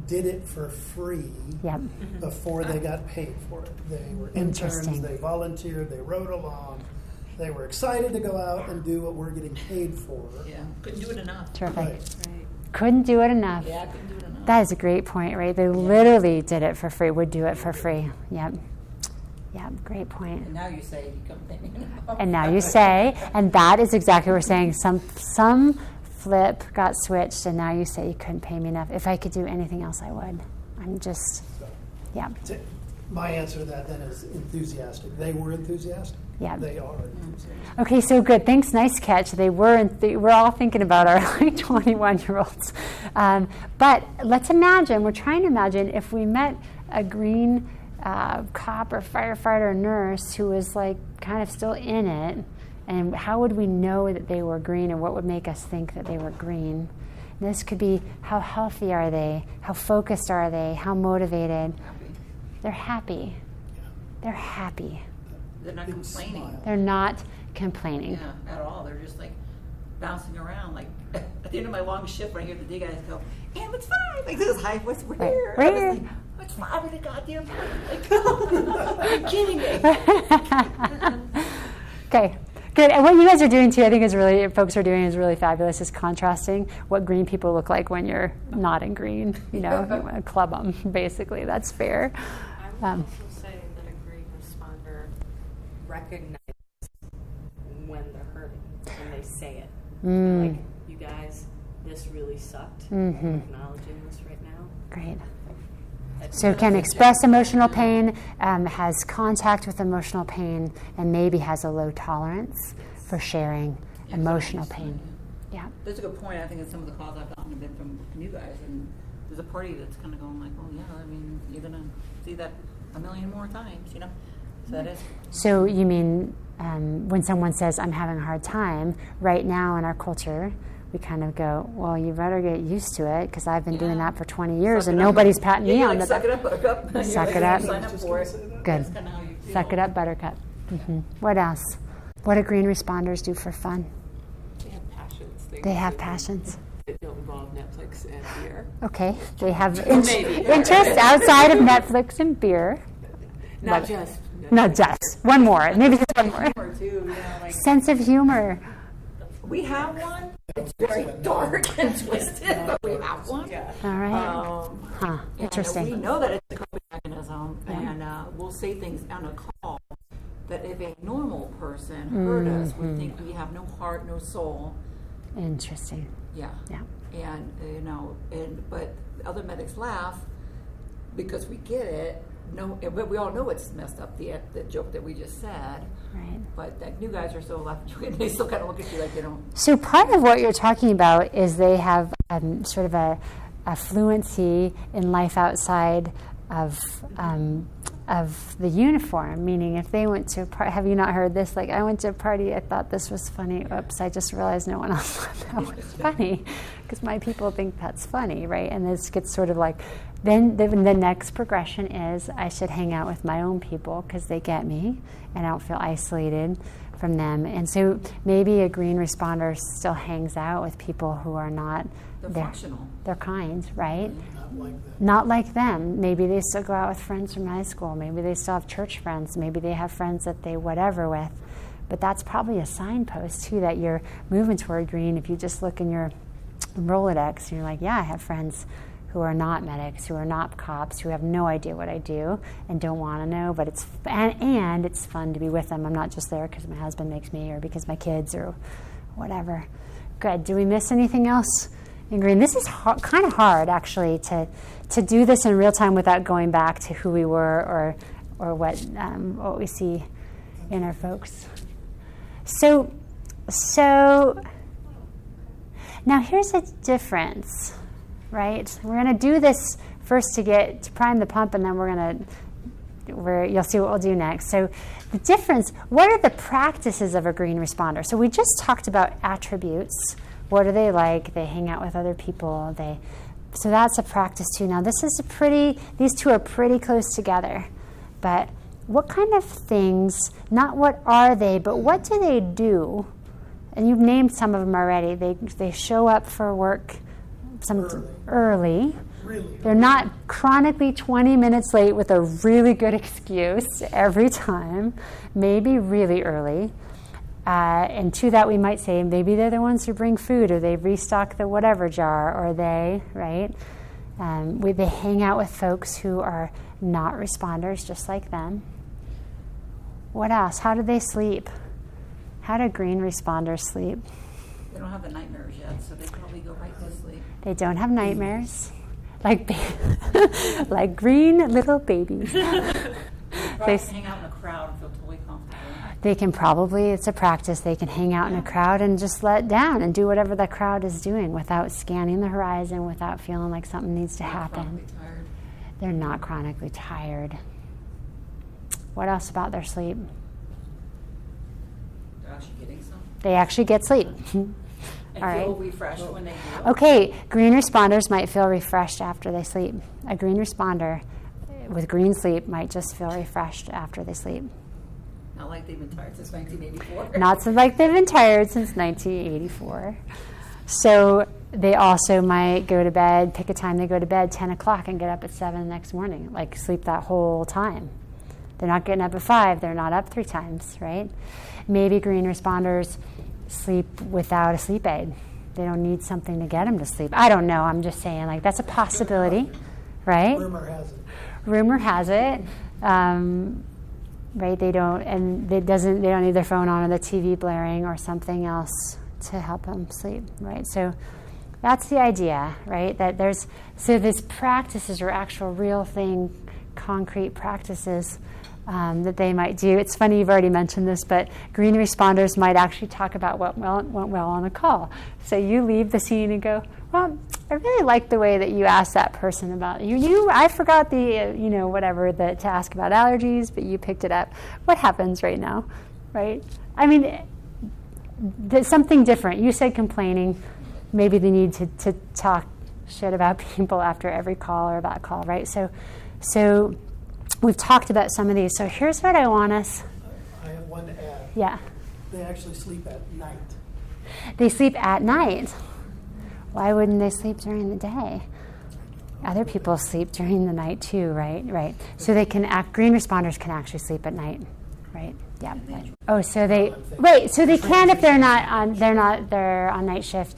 Speaker 4: did it for free before they got paid for it. They were interns, they volunteered, they rode along, they were excited to go out and do what we're getting paid for.
Speaker 3: Yeah, couldn't do it enough.
Speaker 2: Terrific.
Speaker 4: Right.
Speaker 2: Couldn't do it enough.
Speaker 3: Yeah, couldn't do it enough.
Speaker 2: That is a great point, right? They literally did it for free, would do it for free. Yep. Yeah, great point.
Speaker 3: And now you say you come pay me enough.
Speaker 2: And now you say, and that is exactly what we're saying. Some flip got switched, and now you say you couldn't pay me enough. If I could do anything else, I would. I'm just, yeah.
Speaker 4: My answer to that then is enthusiastic. They were enthusiastic.
Speaker 2: Yeah.
Speaker 4: They are enthusiastic.
Speaker 2: Okay, so good. Thanks. Nice catch. They were. We're all thinking about our 21-year-olds. But let's imagine. We're trying to imagine if we met a green cop or firefighter or nurse who was like kind of still in it, and how would we know that they were green, or what would make us think that they were green? And this could be, how healthy are they? How focused are they? How motivated? They're happy. They're happy.
Speaker 3: They're not complaining.
Speaker 2: They're not complaining.
Speaker 3: Yeah, at all. They're just like bouncing around. Like at the end of my long shift, when I hear the day guys go, "And it's 5." Like this is high. We're here.
Speaker 2: We're here.
Speaker 3: Like, it's 5 in the goddamn thing. Like, are you kidding me?
Speaker 2: Okay. Good. And what you guys are doing too, I think folks are doing is really fabulous, is contrasting what green people look like when you're not in green. You want to club them, basically. That's fair.
Speaker 5: I would also say that a green responder recognizes when they're hurting, when they say it. Like, you guys, this really sucked.
Speaker 2: Mm-hmm.
Speaker 5: I'm acknowledging this right now.
Speaker 2: Great. So can express emotional pain, has contact with emotional pain, and maybe has a low tolerance for sharing emotional pain. Yeah.
Speaker 3: That's a good point. I think that some of the calls I've gotten have been from you guys, and there's a party that's kind of going like, oh yeah, I mean, you're going to see that a million more times, So that is.
Speaker 2: So you mean when someone says, I'm having a hard time, right now in our culture, we kind of go, well, you better get used to it, because I've been doing that for 20 years and nobody's patting me on the back.
Speaker 3: Suck it up, buttercup.
Speaker 2: Suck it up.
Speaker 3: Sign up for it.
Speaker 2: Good. Suck it up, buttercup. Mm-hmm. What else? What do green responders do for fun?
Speaker 1: They have passions.
Speaker 2: They have passions.
Speaker 1: That don't involve Netflix and beer.
Speaker 2: Okay. They have interests outside of Netflix and beer.
Speaker 1: Not just.
Speaker 2: Not just. One more. Maybe just one more.
Speaker 3: Humor too,
Speaker 2: Sense of humor.
Speaker 3: We have one. It's very dark and twisted, but we have one.
Speaker 2: All right. Interesting.
Speaker 3: We know that it's a coping mechanism. them, and we'll say things on a call that if a normal person heard us would think we have no heart, no soul.
Speaker 2: Interesting.
Speaker 3: Yeah.
Speaker 2: Yeah.
Speaker 3: And but other medics laugh because we get it. No, but we all know it's messed up, the joke that we just said.
Speaker 2: Right.
Speaker 3: But the new guys are still laughing. They still kind of look at you like they don't.
Speaker 2: So part of what you're talking about is they have sort of a fluency in life outside of the uniform, meaning if they went to a party, have you not heard this? Like, I went to a party, I thought this was funny. Oops, I just realized no one else thought that was funny, because my people think that's funny, right? And this gets sort of like, then the next progression is I should hang out with my own people because they get me and I don't feel isolated from them. And so maybe a green responder still hangs out with people who are not
Speaker 3: functional.
Speaker 2: They're kind, right?
Speaker 4: Not like that.
Speaker 2: Not like them. Maybe they still go out with friends from high school. Maybe they still have church friends. Maybe they have friends that they whatever with. But that's probably a signpost, too, that you're moving toward green. If you just look in your Rolodex and you're like, yeah, I have friends who are not medics, who are not cops, who have no idea what I do and don't want to know, but it's and it's fun to be with them. I'm not just there because my husband makes me or because my kids or whatever. Good. Do we miss anything else in green? This is kind of hard, actually, to do this in real time without going back to who we were or what we see in our folks. So now here's a difference. Right? We're going to do this first to prime the pump, and then you'll see what we'll do next. So the difference, what are the practices of a green responder? So we just talked about attributes. What are they like? They hang out with other people. So that's a practice too. Now these two are pretty close together. But what kind of things, not what are they, but what do they do? And you've named some of them already. They show up for work early.
Speaker 4: Really?
Speaker 2: They're not chronically 20 minutes late with a really good excuse every time, maybe really early. And to that we might say maybe they're the ones who bring food, or they restock the whatever jar, or they hang out with folks who are not responders just like them. What else? How do they sleep? How do green responders sleep?
Speaker 3: They don't have the nightmares yet, so they probably go right to sleep.
Speaker 2: They don't have nightmares, like green little babies.
Speaker 3: They hang out in a crowd and feel totally comfortable.
Speaker 2: They can probably, it's a practice, they can hang out in a crowd and just let down and do whatever the crowd is doing without scanning the horizon, without feeling like something needs to happen. They're not chronically tired. What else about their sleep?
Speaker 3: They're actually getting some.
Speaker 2: They actually get sleep.
Speaker 3: And
Speaker 2: All
Speaker 3: feel
Speaker 2: right.
Speaker 3: refreshed when they do.
Speaker 2: Okay, green responders might feel refreshed after they sleep. A green responder with green sleep might just feel refreshed after they sleep.
Speaker 3: Not like they've been tired since 1984.
Speaker 2: Not so like they've been tired since 1984. So they also might go to bed, pick a time they go to bed, 10 o'clock, and get up at 7 the next morning, like sleep that whole time. They're not getting up at 5. They're not up 3 times, right? Maybe green responders sleep without a sleep aid. They don't need something to get them to sleep. I don't know. I'm just saying, like, that's a possibility, right?
Speaker 4: Rumor has it.
Speaker 2: Rumor has it. Right? They don't need their phone on or the TV blaring or something else to help them sleep, right? So that's the idea, right? That these practices are actual real thing, concrete practices that they might do. It's funny, you've already mentioned this, but green responders might actually talk about what went well on a call. So you leave the scene and go, well, I really like the way that you asked that person about I forgot to ask about allergies, but you picked it up. What happens right now, right? I mean, there's something different. You said complaining. Maybe they need to talk shit about people after every call or that call, right? So we've talked about some of these. So here's what I want us.
Speaker 4: I have one to add.
Speaker 2: Yeah.
Speaker 4: They actually sleep at night.
Speaker 2: They sleep at night. Why wouldn't they sleep during the day? Other people sleep during the night too, right? Right. So green responders can actually sleep at night, right? Yeah. Oh, so they can if they're on night shift.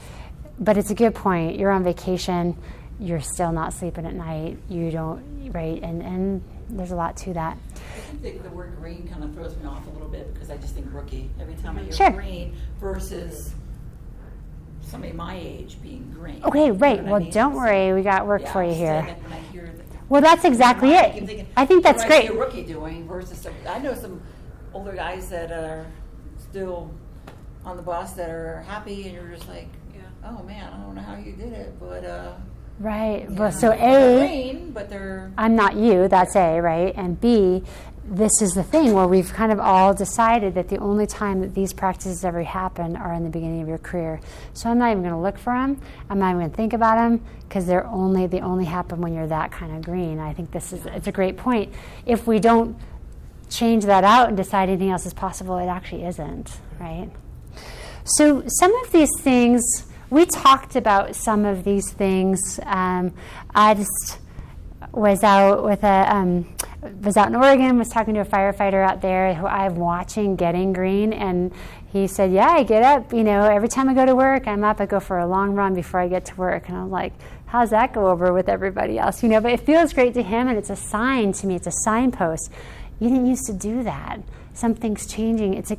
Speaker 2: But it's a good point. You're on vacation. You're still not sleeping at night. You don't, right? And there's a lot to that.
Speaker 3: I think the word green kind of throws me off a little bit because I just think rookie every time I hear
Speaker 2: Sure.
Speaker 3: green versus somebody my age being green.
Speaker 2: Okay, right.
Speaker 3: You know what I
Speaker 2: Well,
Speaker 3: mean?
Speaker 2: don't worry. We got work for you
Speaker 3: I'm
Speaker 2: here.
Speaker 3: saying that when I hear that,
Speaker 2: Well, that's exactly
Speaker 3: I
Speaker 2: it.
Speaker 3: keep thinking,
Speaker 2: I think that's
Speaker 3: what do I see
Speaker 2: great.
Speaker 3: a rookie doing versus I know some older guys that are still on the bus that are happy, and you're just like, oh man, I don't know how you did it, but
Speaker 2: Right.
Speaker 3: you
Speaker 2: Well,
Speaker 3: know,
Speaker 2: so
Speaker 3: they're
Speaker 2: A,
Speaker 3: green, but they're
Speaker 2: I'm not you, that's A, right? And B, this is the thing where we've kind of all decided that the only time that these practices ever happen are in the beginning of your career. So I'm not even going to look for them. I'm not even going to think about them because they only happen when you're that kind of green. I think it's a great point. If we don't change that out and decide anything else is possible, it actually isn't, right? So some of these things, we talked about some of these things. I just was out in Oregon, was talking to a firefighter out there who I'm watching getting green, and he said, yeah, I get up, every time I go to work, I'm up, I go for a long run before I get to work. And I'm like, how's that go over with everybody else? But it feels great to him, and it's a sign to me, it's a signpost. You didn't used to do that. Something's changing. It's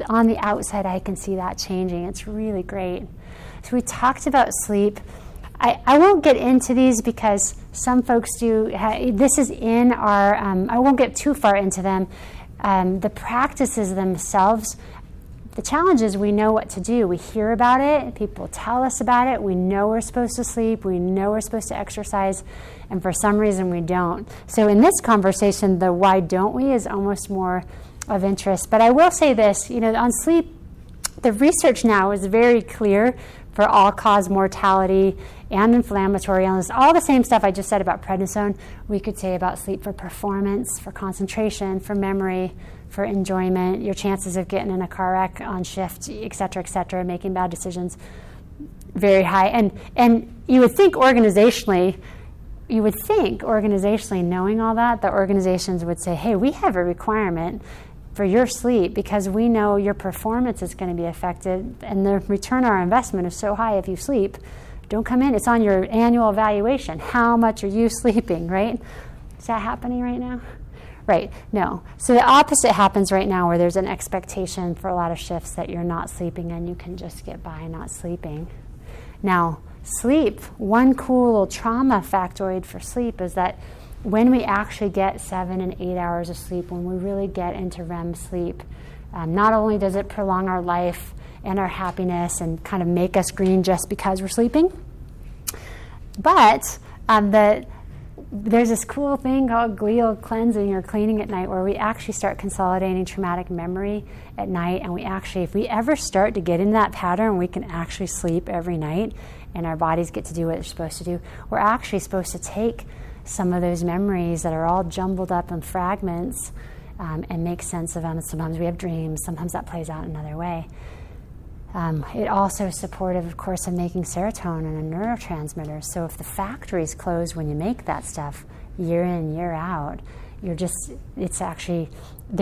Speaker 2: on the outside, I can see that changing. It's really great. So we talked about sleep. I won't get into these because some folks do. This is in our, I won't get too far into them. The practices themselves, the challenge is we know what to do. We hear about it. People tell us about it. We know we're supposed to sleep. We know we're supposed to exercise. And for some reason, we don't. So in this conversation, the why don't we is almost more of interest. But I will say this, on sleep, the research now is very clear for all-cause mortality and inflammatory illness. All the same stuff I just said about prednisone, we could say about sleep for performance, for concentration, for memory, for enjoyment, your chances of getting in a car wreck on shift, et cetera, making bad decisions, very high. And you would think organizationally, knowing all that, the organizations would say, hey, we have a requirement for your sleep because we know your performance is going to be affected and the return on our investment is so high if you sleep. Don't come in. It's on your annual evaluation. How much are you sleeping, right? Is that happening right now? Right. No. So the opposite happens right now where there's an expectation for a lot of shifts that you're not sleeping and you can just get by not sleeping. Now, sleep, one cool little trauma factoid for sleep is that when we actually get 7 and 8 hours of sleep, when we really get into REM sleep, not only does it prolong our life and our happiness and kind of make us green just because we're sleeping, but there's this cool thing called glial cleansing or cleaning at night where we actually start consolidating traumatic memory at night, and if we ever start to get in that pattern, we can actually sleep every night and our bodies get to do what they're supposed to do. We're actually supposed to take some of those memories that are all jumbled up in fragments and make sense of them. Sometimes we have dreams, sometimes that plays out another way. It also is supportive, of course, of making serotonin and neurotransmitters. So if the factories close when you make that stuff year in, year out, there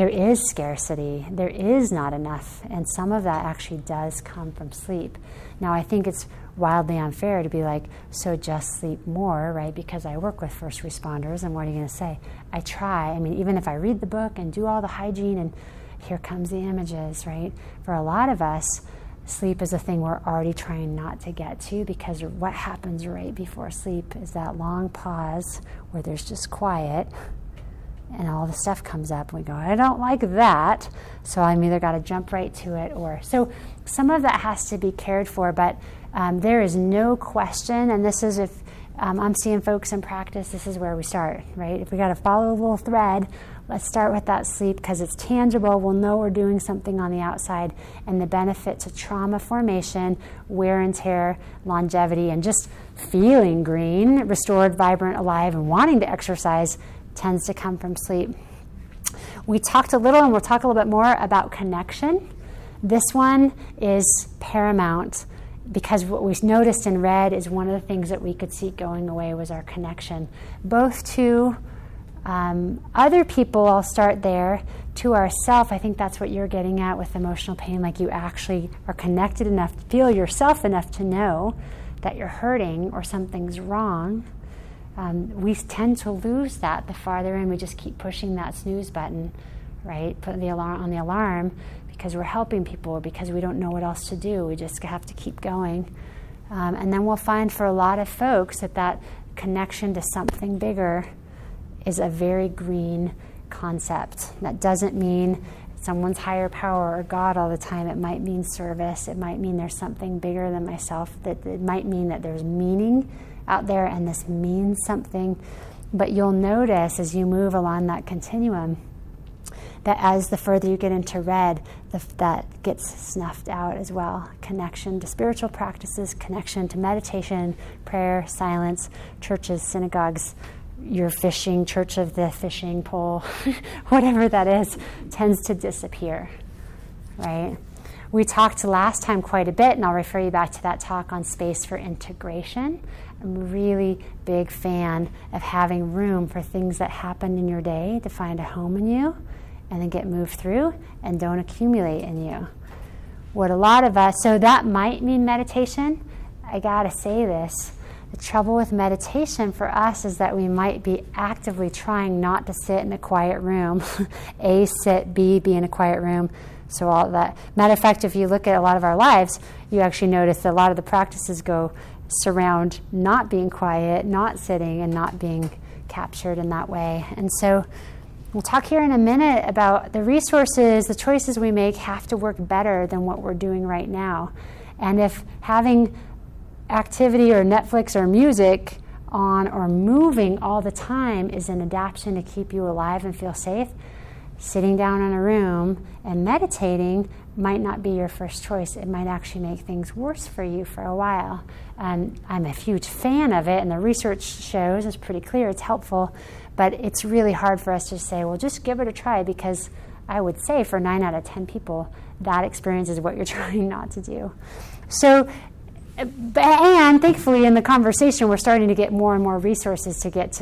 Speaker 2: is scarcity, there is not enough, and some of that actually does come from sleep. Now, I think it's wildly unfair to be like, so just sleep more, right? Because I work with first responders, and what are you going to say? I try. Even if I read the book and do all the hygiene, and here comes the images, right? For a lot of us, sleep is a thing we're already trying not to get to because what happens right before sleep is that long pause where there's just quiet and all the stuff comes up and we go, I don't like that, so I'm either got to jump right to it or... So some of that has to be cared for, but there is no question, and this is if I'm seeing folks in practice, this is where we start, right? If we got to follow a little thread, let's start with that sleep because it's tangible. We'll know we're doing something on the outside, and the benefit to trauma formation, wear and tear, longevity, and just feeling green, restored, vibrant, alive, and wanting to exercise tends to come from sleep. We talked a little, and we'll talk a little bit more about connection. This one is paramount because what we noticed in red is one of the things that we could see going away was our connection, both to other people. I'll start there. To ourself, I think that's what you're getting at with emotional pain, like you actually are connected enough to feel yourself enough to know that you're hurting or something's wrong. We tend to lose that the farther in we just keep pushing that snooze button, right? Putting the alarm on the alarm because we're helping people or because we don't know what else to do. We just have to keep going. And then we'll find for a lot of folks that connection to something bigger is a very green concept. That doesn't mean someone's higher power or God all the time. It might mean service. It might mean there's something bigger than myself. That it might mean that there's meaning out there and this means something. But you'll notice as you move along that continuum that as the further you get into red, that gets snuffed out as well. Connection to spiritual practices, connection to meditation, prayer, silence, churches, synagogues, your fishing, church of the fishing pole, whatever that is, tends to disappear, right? We talked last time quite a bit, and I'll refer you back to that talk on space for integration. I'm a really big fan of having room for things that happen in your day to find a home in you and then get moved through and don't accumulate in you. What a lot of us, so that might mean meditation. I gotta say this. The trouble with meditation for us is that we might be actively trying not to sit in a quiet room. A, sit, B, be in a quiet room. So all that. Matter of fact, if you look at a lot of our lives, you actually notice that a lot of the practices surround not being quiet, not sitting, and not being captured in that way. And so we'll talk here in a minute about the resources, the choices we make have to work better than what we're doing right now. And if having activity or Netflix or music on or moving all the time is an adaptation to keep you alive and feel safe, sitting down in a room and meditating might not be your first choice. It might actually make things worse for you for a while. I'm a huge fan of it, and the research shows, it's pretty clear, it's helpful, but it's really hard for us to say, well, just give it a try, because I would say for 9 out of 10 people, that experience is what you're trying not to do. So, and thankfully in the conversation, we're starting to get more and more resources to get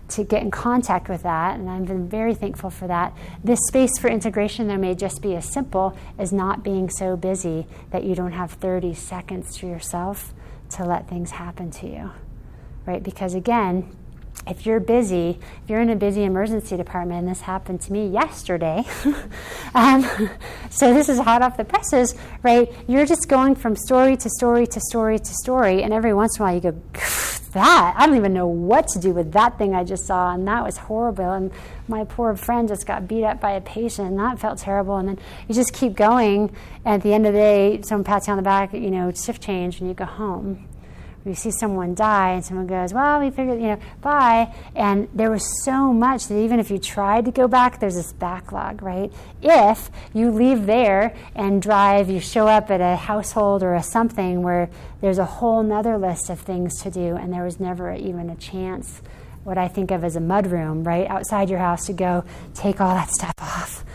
Speaker 2: to get in contact with that, and I've been very thankful for that. This space for integration there may just be as simple as not being so busy that you don't have 30 seconds to yourself to let things happen to you, right? Because again, if you're busy, if you're in a busy emergency department, and this happened to me yesterday, so this is hot off the presses, right? You're just going from story to story to story to story, and every once in a while you go, that, I don't even know what to do with that thing I just saw, and that was horrible, and my poor friend just got beat up by a patient, and that felt terrible, and then you just keep going, and at the end of the day, someone pats you on the back, shift change, and you go home. You see someone die, and someone goes, well, we figured, bye. And there was so much that even if you tried to go back, there's this backlog, right? If you leave there and drive, you show up at a household or a something where there's a whole nother list of things to do, and there was never even a chance, what I think of as a mudroom, right? Outside your house to go take all that stuff off.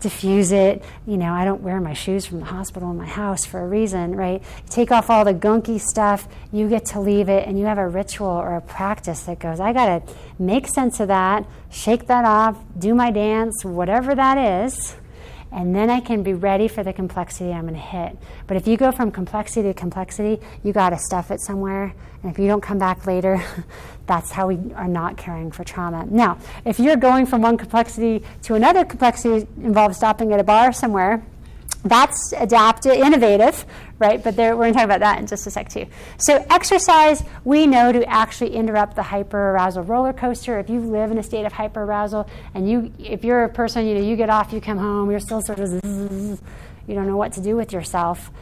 Speaker 2: Diffuse it. I don't wear my shoes from the hospital in my house for a reason, right? Take off all the gunky stuff, you get to leave it, and you have a ritual or a practice that goes, I got to make sense of that, shake that off, do my dance, whatever that is, and then I can be ready for the complexity I'm going to hit. But if you go from complexity to complexity, you got to stuff it somewhere, and if you don't come back later, that's how we are not caring for trauma. Now, if you're going from one complexity to another complexity involves stopping at a bar somewhere, that's adaptive, innovative, right? But we're going to talk about that in just a sec too. So exercise, we know to actually interrupt the hyperarousal roller coaster. If you live in a state of hyperarousal, and if you're a person, you get off, you come home, you're still sort of zzz, you don't know what to do with yourself,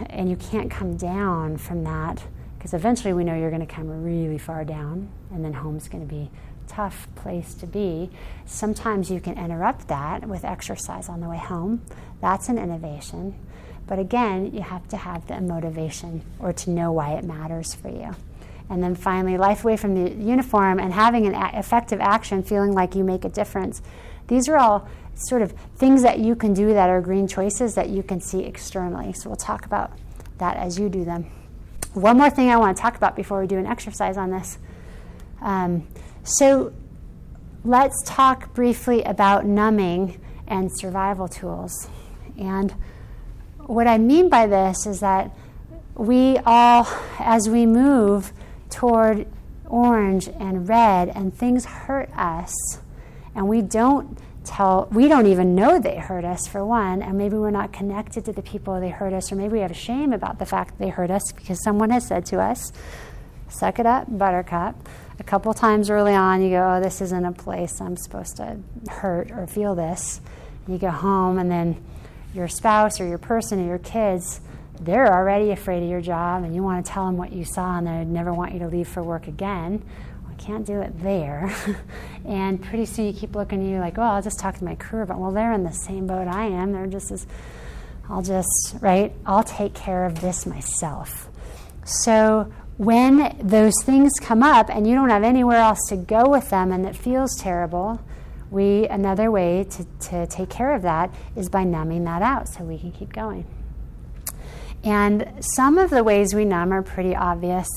Speaker 2: and you can't come down from that, because eventually we know you're going to come really far down, and then home's going to be a tough place to be. Sometimes you can interrupt that with exercise on the way home. That's an innovation. But again, you have to have the motivation or to know why it matters for you. And then finally, life away from the uniform and having an effective action, feeling like you make a difference. These are all sort of things that you can do that are green choices that you can see externally. So we'll talk about that as you do them. One more thing I want to talk about before we do an exercise on this. So let's talk briefly about numbing and survival tools. And what I mean by this is that we all, as we move toward orange and red, and things hurt us, and we don't even know they hurt us, for one, and maybe we're not connected to the people they hurt us, or maybe we have shame about the fact that they hurt us because someone has said to us, suck it up, buttercup. A couple times early on, you go, oh, this isn't a place I'm supposed to hurt or feel this. And you go home, and then your spouse or your person or your kids, they're already afraid of your job, and you want to tell them what you saw, and they never want you to leave for work again. Well, I can't do it there. And pretty soon you keep looking at you like, well, I'll just talk to my crew about, well, they're in the same boat I am. They're just as, I'll take care of this myself. So when those things come up and you don't have anywhere else to go with them and it feels terrible, another way to take care of that is by numbing that out so we can keep going. And some of the ways we numb are pretty obvious,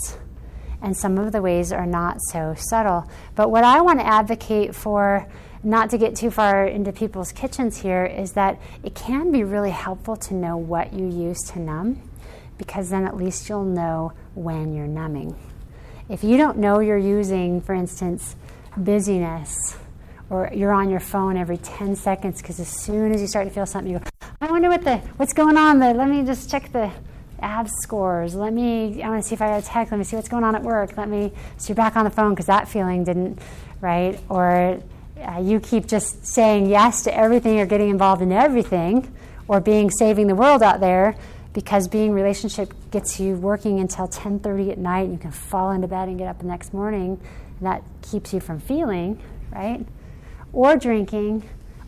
Speaker 2: and some of the ways are not so subtle. But what I want to advocate for, not to get too far into people's kitchens here, is that it can be really helpful to know what you use to numb, because then at least you'll know when you're numbing. If you don't know you're using, for instance, busyness, or you're on your phone every 10 seconds because as soon as you start to feel something, you go, I wonder what's going on. Let me just check the abs scores. I want to see if I got a text. Let me see what's going on at work. So you're back on the phone because that feeling didn't, right? Or you keep just saying yes to everything or getting involved in everything, or saving the world out there, because being relationship gets you working until 10:30 at night, and you can fall into bed and get up the next morning, and that keeps you from feeling, right? Or drinking,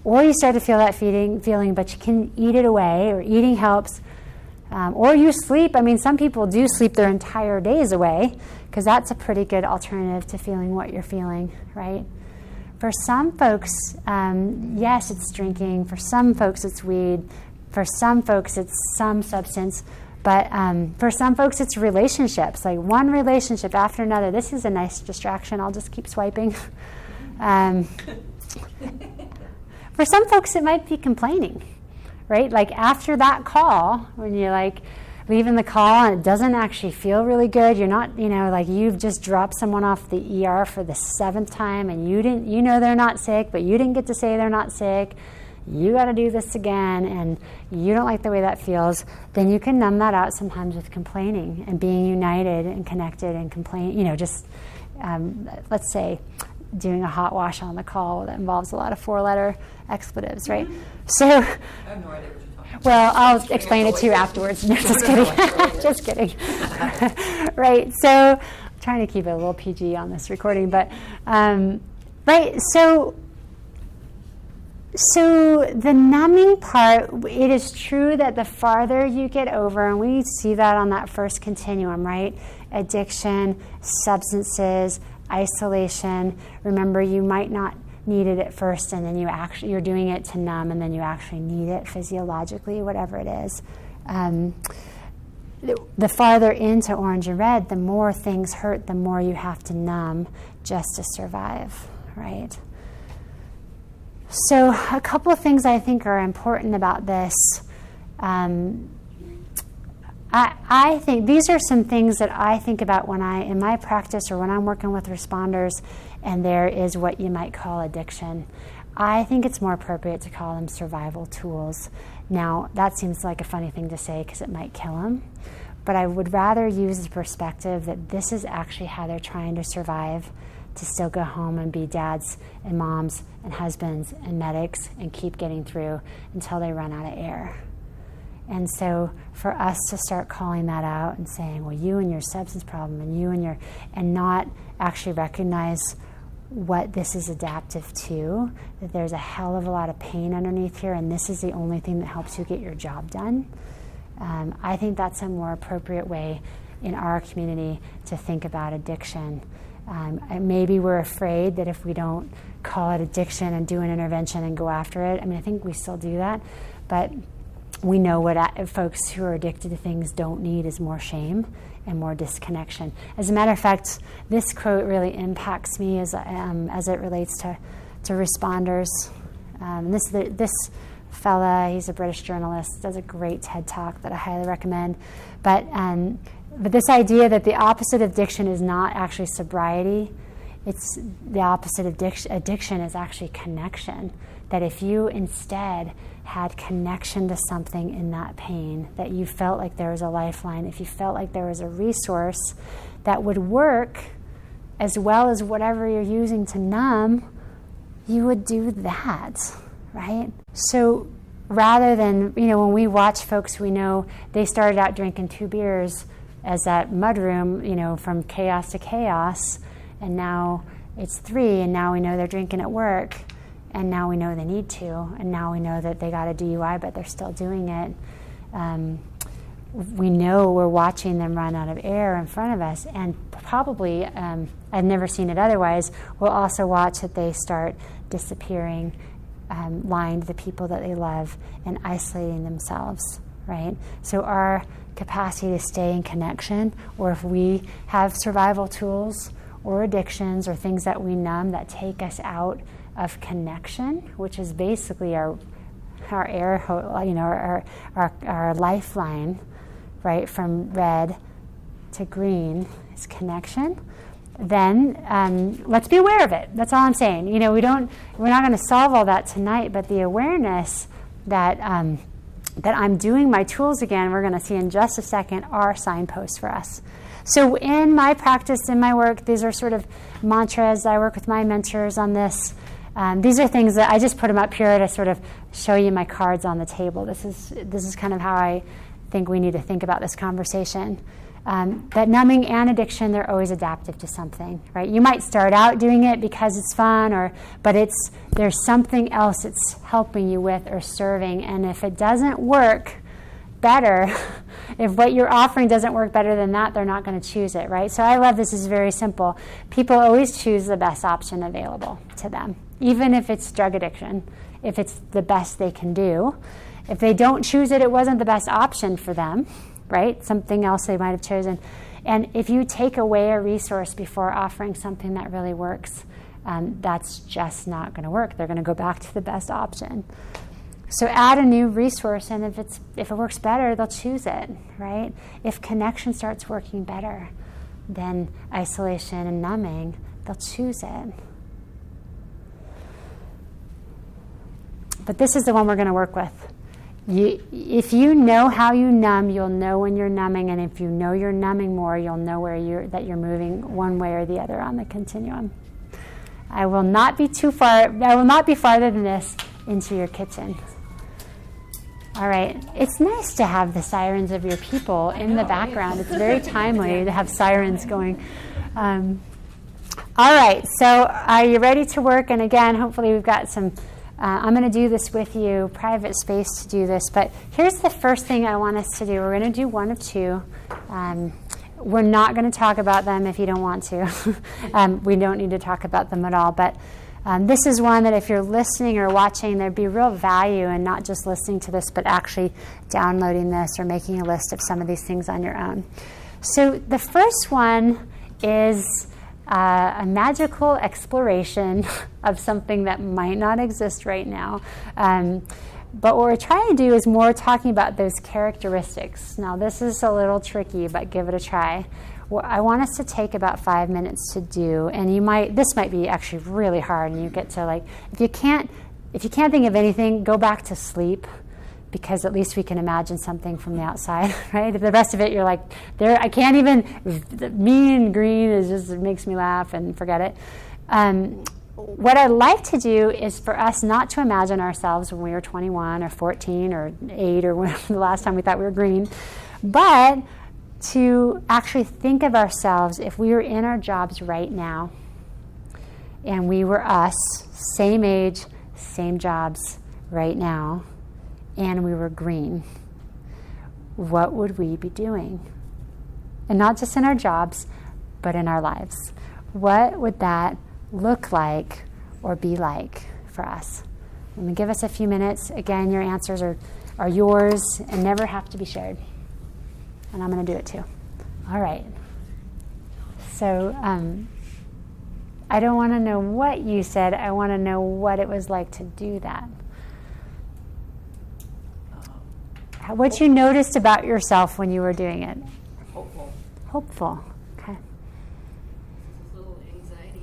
Speaker 2: or you start to feel that feeling, but you can eat it away, or eating helps, or you sleep. I mean, some people do sleep their entire days away, because that's a pretty good alternative to feeling what you're feeling, right? For some folks, yes, it's drinking. For some folks, it's weed. For some folks, it's some substance. But for some folks, it's relationships, like one relationship after another. This is a nice distraction. I'll just keep swiping. For some folks, it might be complaining, right? Like after that call, when you're like leaving the call and it doesn't actually feel really good, you're not, like you've just dropped someone off the ER for the 7th time, and you know they're not sick, but you didn't get to say they're not sick. You got to do this again, and you don't like the way that feels. Then you can numb that out sometimes with complaining and being united and connected and let's say, doing a hot wash on the call that involves a lot of 4-letter expletives, right? So,
Speaker 3: I have no idea what you're talking about.
Speaker 2: Well, I'll explain it to you afterwards. No, just kidding. Just kidding. Right. So, I'm trying to keep it a little PG on this recording, but right. So the numbing part, it is true that the farther you get over, and we see that on that first continuum, right? Addiction, substances, isolation. Remember, you might not need it at first, and then you're doing it to numb, and then you actually need it physiologically, whatever it is. The farther into orange and red, the more things hurt, the more you have to numb just to survive, right? So a couple of things I think are important about this. I think these are some things that I think about in my practice or when I'm working with responders, and there is what you might call addiction. I think it's more appropriate to call them survival tools. Now, that seems like a funny thing to say because it might kill them, but I would rather use the perspective that this is actually how they're trying to survive, to still go home and be dads and moms and husbands and medics and keep getting through until they run out of air. And so for us to start calling that out and saying, well, you and your substance problem and not actually recognize what this is adaptive to, that there's a hell of a lot of pain underneath here, and this is the only thing that helps you get your job done. I think that's a more appropriate way in our community to think about addiction. Maybe we're afraid that if we don't call it addiction and do an intervention and go after it, I think we still do that, but we know what folks who are addicted to things don't need is more shame and more disconnection. As a matter of fact, this quote really impacts me as it relates to responders. This fella, he's a British journalist, does a great TED Talk that I highly recommend. But But this idea that the opposite of addiction is not actually sobriety, it's the opposite of addiction is actually connection. That if you instead had connection to something in that pain, that you felt like there was a lifeline, if you felt like there was a resource that would work as well as whatever you're using to numb, you would do that, right? So rather than, when we watch folks we know, they started out drinking 2 beers as that mudroom, from chaos to chaos, and now it's 3, and now we know they're drinking at work, and now we know they need to, and now we know that they got a DUI, but they're still doing it. We know we're watching them run out of air in front of us, and probably, I've never seen it otherwise, we'll also watch that they start disappearing, lying to the people that they love, and isolating themselves, right? So our capacity to stay in connection, or if we have survival tools or addictions or things that we numb that take us out of connection, which is basically our air, our lifeline, right, from red to green is connection, then let's be aware of it. That's all I'm saying. We're not going to solve all that tonight, but the awareness that that I'm doing my tools again, we're going to see in just a second, are signposts for us. So in my practice, in my work, these are sort of mantras. I work with my mentors on this. These are things that I just put them up here to sort of show you my cards on the table. This is kind of how I think we need to think about this conversation. That numbing and addiction, they're always adaptive to something, right? You might start out doing it because it's fun, but there's something else it's helping you with or serving, and if it doesn't work better, if what you're offering doesn't work better than that, they're not going to choose it, right? So I love this is very simple. People always choose the best option available to them, even if it's drug addiction, if it's the best they can do. If they don't choose it, it wasn't the best option for them, right? Something else they might have chosen. And if you take away a resource before offering something that really works, that's just not going to work. They're going to go back to the best option. So add a new resource, and if it works better, they'll choose it, right? If connection starts working better than isolation and numbing, they'll choose it. But this is the one we're going to work with. If you know how you numb, you'll know when you're numbing, and if you know you're numbing more, you'll know that you're moving one way or the other on the continuum. I will not be farther than this into your kitchen. All right. It's nice to have the sirens of your people in the background. It's very timely to have sirens going. All right. So are you ready to work? And again, hopefully we've got some... I'm going to do this with you, private space to do this. But here's the first thing I want us to do. We're going to do one of two. We're not going to talk about them if you don't want to. We don't need to talk about them at all. But this is one that if you're listening or watching, there'd be real value in not just listening to this, but actually downloading this or making a list of some of these things on your own. So the first one is a magical exploration of something that might not exist right now. But what we're trying to do is more talking about those characteristics. Now, this is a little tricky, but give it a try. Well, I want us to take about 5 minutes to do, and this might be actually really hard, and you get to if you can't think of anything, go back to sleep, because at least we can imagine something from the outside, right? If the rest of it, you're like, I can't even, mean green it makes me laugh, and forget it. What I'd like to do is for us not to imagine ourselves when we were 21 or 14 or 8 or whenever the last time we thought we were green, but to actually think of ourselves if we were in our jobs right now and we were us, same age, same jobs right now, and we were green. What would we be doing? And not just in our jobs, but in our lives. What would that look like or be like for us? I'm going to give us a few minutes. Again, your answers are yours and never have to be shared. And I'm going to do it too. All right. So I don't want to know what you said. I want to know what it was like to do that. What you noticed about yourself when you were doing it.
Speaker 5: Hopeful.
Speaker 2: hopeful. Okay.
Speaker 5: A little anxiety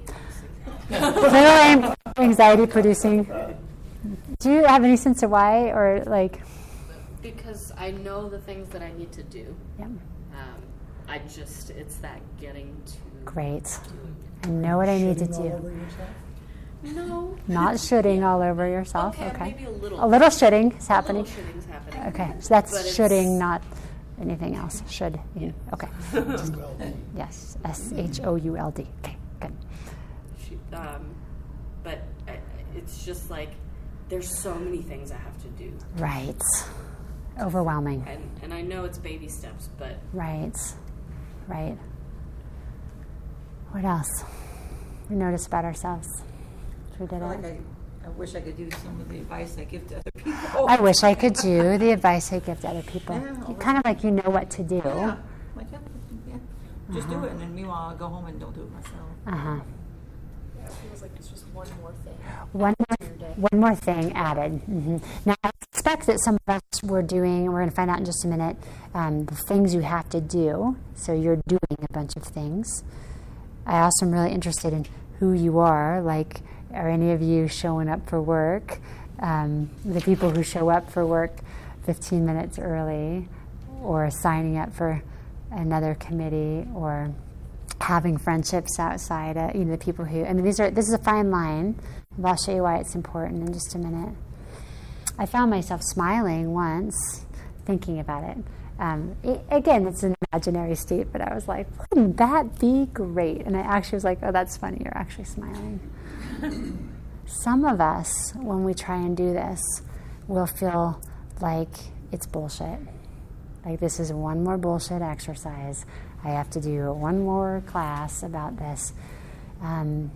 Speaker 2: Little anxiety producing. Do you have any sense of why, or like?
Speaker 5: Because I know the things that I need to do.
Speaker 2: Yep.
Speaker 5: It's that getting to.
Speaker 2: Great. I know what I need to
Speaker 4: Shitting all
Speaker 2: do.
Speaker 4: over yourself?
Speaker 5: No.
Speaker 2: Not shitting all over yourself. Okay.
Speaker 5: Maybe a little.
Speaker 2: A little shitting is happening.
Speaker 5: A little shitting's happening.
Speaker 2: Okay. So that's
Speaker 5: But it's-
Speaker 2: shoulding, not anything else. Should. Yeah. Okay.
Speaker 4: ULD.
Speaker 2: Yes. SHOULD. Okay. Good.
Speaker 5: But it's just like there's so many things I have to do,
Speaker 2: Right. Overwhelming.
Speaker 5: and I know it's baby steps, but
Speaker 2: Right. Right. What else? We notice about ourselves. We did
Speaker 3: I
Speaker 2: it.
Speaker 3: feel like I wish I could do some of the advice I give to other people.
Speaker 2: I wish I could do the advice I give to other people.
Speaker 3: Yeah.
Speaker 2: Kind of like you know what to do.
Speaker 3: Yeah. Like, yeah. Just do it, and then meanwhile, I'll go home and don't do it myself.
Speaker 2: Uh-huh.
Speaker 6: It feels like it's just one more thing.
Speaker 2: One more thing added. Now, I suspect that some of us were doing, we're going to find out in just a minute, the things you have to do. So you're doing a bunch of things. I also am really interested in who you are. Like, are any of you showing up for work? The people who show up for work 15 minutes early, or signing up for another committee, or having friendships outside, the people who, this is a fine line. I'll show you why it's important in just a minute. I found myself smiling once, thinking about it. Again, it's an imaginary state, but I was like, wouldn't that be great? And I actually was like, oh, that's funny, you're actually smiling. Some of us, when we try and do this, will feel like it's bullshit. Like, this is one more bullshit exercise. I have to do one more class about this. And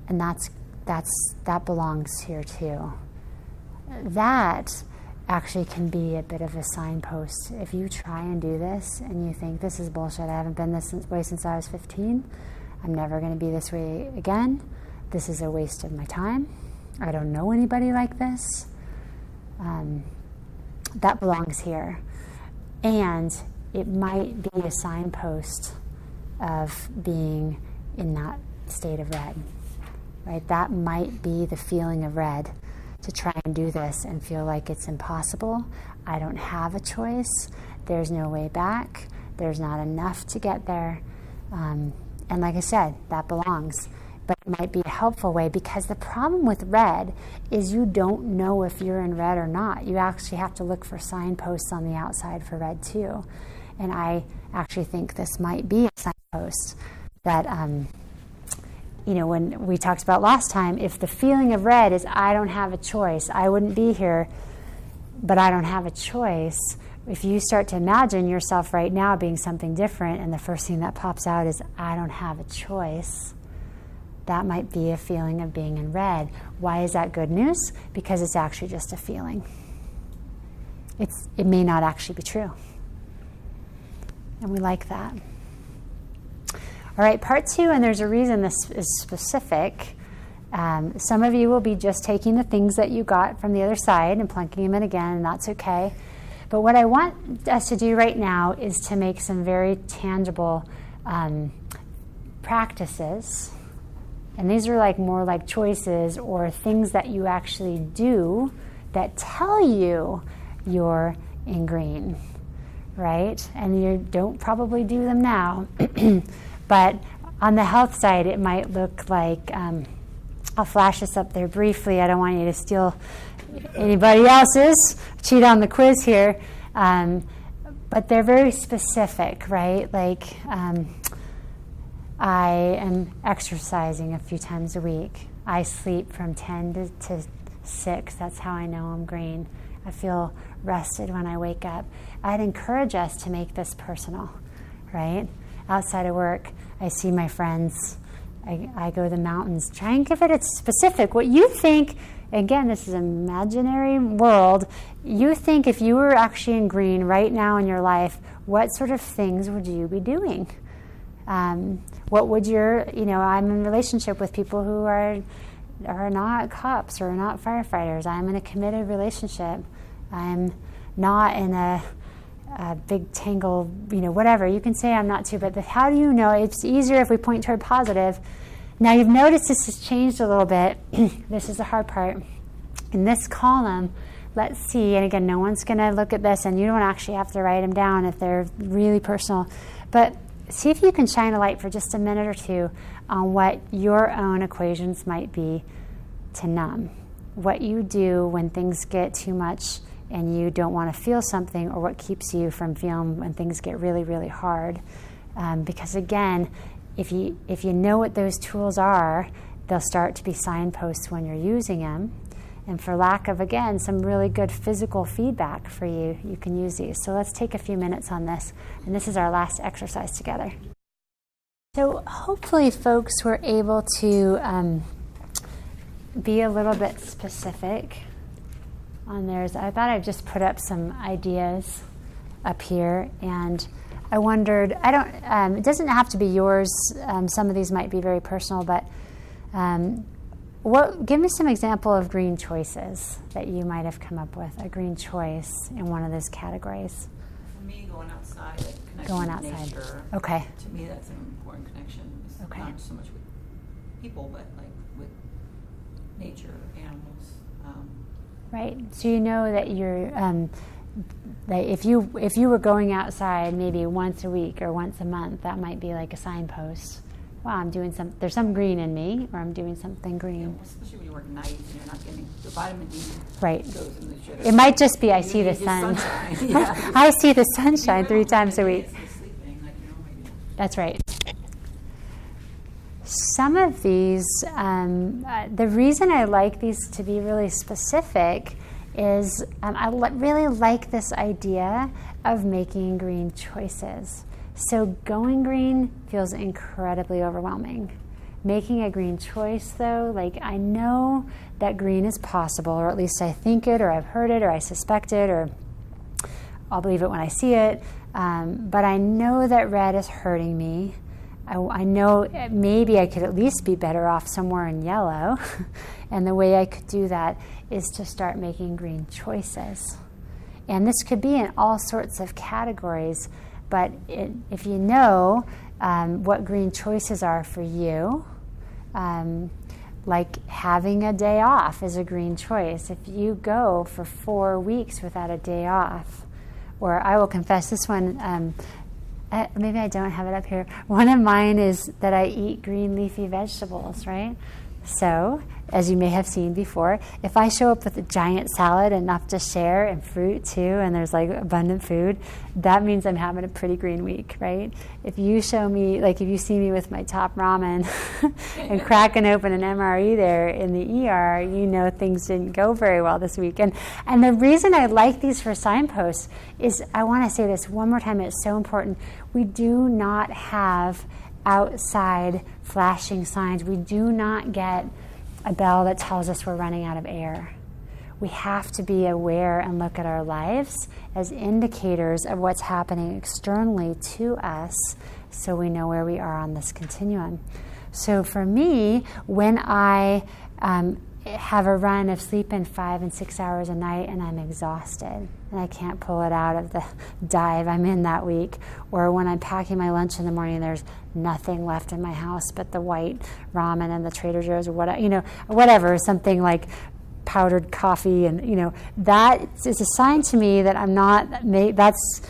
Speaker 2: that belongs here too. That actually can be a bit of a signpost. If you try and do this and you think this is bullshit, I haven't been this way since I was 15, I'm never going to be this way again, this is a waste of my time, I don't know anybody like this, that belongs here. And it might be a signpost of being in that state of red, right? That might be the feeling of red, to try and do this and feel like it's impossible. I don't have a choice. There's no way back. There's not enough to get there. And like I said, that belongs. But it might be a helpful way, because the problem with red is you don't know if you're in red or not. You actually have to look for signposts on the outside for red too. And I actually think this might be a signpost that, when we talked about last time, if the feeling of red is I don't have a choice, I wouldn't be here, but I don't have a choice. If you start to imagine yourself right now being something different, and the first thing that pops out is I don't have a choice, that might be a feeling of being in red. Why is that good news? Because it's actually just a feeling. It may not actually be true. And we like that. All right, part 2, and there's a reason this is specific. Some of you will be just taking the things that you got from the other side and plunking them in again, and that's okay. But what I want us to do right now is to make some very tangible practices. And these are more like choices or things that you actually do that tell you you're in green, right? And you don't probably do them now. But on the health side, it might look like, I'll flash this up there briefly. I don't want you to steal anybody else's, cheat on the quiz here. But they're very specific, right? Like, I am exercising a few times a week. I sleep from 10 to 6. That's how I know I'm green. I feel rested when I wake up. I'd encourage us to make this personal, right? Outside of work, I see my friends. I go to the mountains. Try and give it a specific. What you think, again, this is an imaginary world. You think if you were actually in green right now in your life, what sort of things would you be doing? What would I'm in a relationship with people who are not cops or not firefighters. I'm in a committed relationship. I'm not in a big tangle, whatever. You can say I'm not too, but how do you know? It's easier if we point toward positive. Now you've noticed this has changed a little bit. This is the hard part. In this column, let's see, and again, no one's going to look at this, and you don't actually have to write them down if they're really personal, but see if you can shine a light for just a minute or two on what your own equations might be to numb. What you do when things get too much and you don't want to feel something, or what keeps you from feeling when things get really, really hard. Because again, if you know what those tools are, they'll start to be signposts when you're using them. And for lack of, again, some really good physical feedback for you, you can use these. So let's take a few minutes on this. And this is our last exercise together. So hopefully folks were able to be a little bit specific on theirs. I thought I'd just put up some ideas up here. And I wondered, it doesn't have to be yours. Some of these might be very personal, but give me some example of green choices that you might have come up with, a green choice in one of those categories.
Speaker 3: For me, going outside, connection
Speaker 2: Going
Speaker 3: with
Speaker 2: outside.
Speaker 3: nature.
Speaker 2: Okay.
Speaker 3: To me, that's an important connection. It's
Speaker 2: Okay.
Speaker 3: not so much with people, but like with nature, animals.
Speaker 2: Right. So you know that you're that if you were going outside maybe once a week or once a month, that might be like a signpost. Wow, there's some green in me, or I'm doing something green.
Speaker 3: Especially when you work nights and you're not getting the vitamin D.
Speaker 2: Right.
Speaker 3: Goes in the shit.
Speaker 2: It might just be I see the sun.
Speaker 3: Yeah.
Speaker 2: I see the sunshine 3 times a week.
Speaker 3: Sleeping like you normally do.
Speaker 2: That's right. Some of these, the reason I like these to be really specific is I really like this idea of making green choices. So going green feels incredibly overwhelming. Making a green choice, though, like I know that green is possible, or at least I think it, or I've heard it, or I suspect it, or I'll believe it when I see it. But I know that red is hurting me. I know maybe I could at least be better off somewhere in yellow. And the way I could do that is to start making green choices. And this could be in all sorts of categories. But if you know what green choices are for you, like having a day off is a green choice. If you go for 4 weeks without a day off, or I will confess this one, maybe I don't have it up here. One of mine is that I eat green leafy vegetables, right? So, as you may have seen before, if I show up with a giant salad, enough to share, and fruit too, and there's like abundant food, that means I'm having a pretty green week, right? If you show me, like if you see me with my top ramen and cracking open an MRE there in the ER, you know things didn't go very well this week. And the reason I like these for signposts is, I want to say this one more time, it's so important. We do not have outside flashing signs. We do not get a bell that tells us we're running out of air. We have to be aware and look at our lives as indicators of what's happening externally to us, so we know where we are on this continuum. So for me, when I have a run of sleeping 5 and 6 hours a night and I'm exhausted and I can't pull it out of the dive I'm in that week, or when I'm packing my lunch in the morning and there's nothing left in my house but the white ramen and the Trader Joe's or whatever, something like powdered coffee, and that is a sign to me that I'm not, that's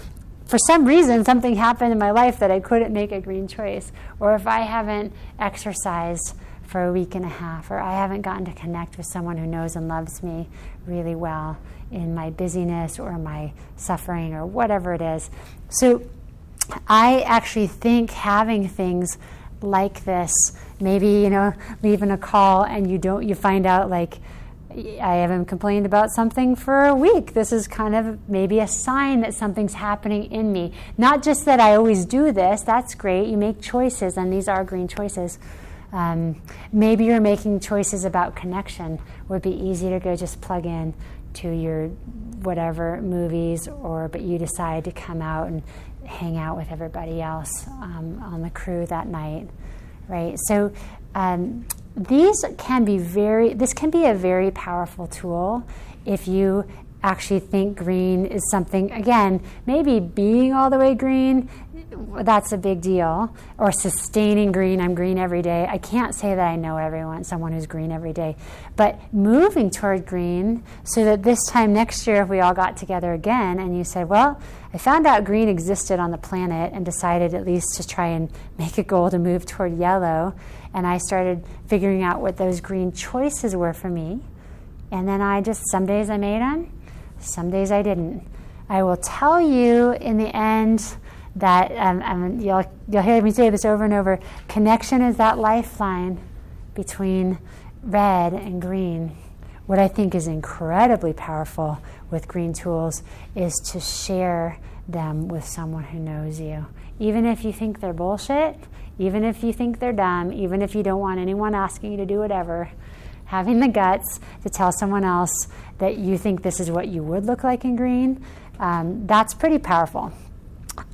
Speaker 2: for some reason something happened in my life that I couldn't make a green choice. Or if I haven't exercised for a week and a half, or I haven't gotten to connect with someone who knows and loves me really well in my busyness or my suffering or whatever it is. So I actually think having things like this, maybe, leaving a call and you find out like, I haven't complained about something for a week. This is kind of maybe a sign that something's happening in me. Not just that I always do this, that's great. You make choices, and these are green choices. Maybe you're making choices about connection. It would be easy to go just plug in to your whatever movies, but you decide to come out and hang out with everybody else on the crew that night, right? So this can be a very powerful tool if you actually think green is something, again, maybe being all the way green, that's a big deal, or sustaining green, I'm green every day. I can't say that I know someone who's green every day, but moving toward green so that this time next year, if we all got together again and you said, well, I found out green existed on the planet and decided at least to try and make a goal to move toward yellow, and I started figuring out what those green choices were for me, and then some days I made them, some days I didn't. I will tell you in the end that, you'll hear me say this over and over, connection is that lifeline between red and green. What I think is incredibly powerful with green tools is to share them with someone who knows you. Even if you think they're bullshit, even if you think they're dumb, even if you don't want anyone asking you to do whatever, having the guts to tell someone else that you think this is what you would look like in green, that's pretty powerful,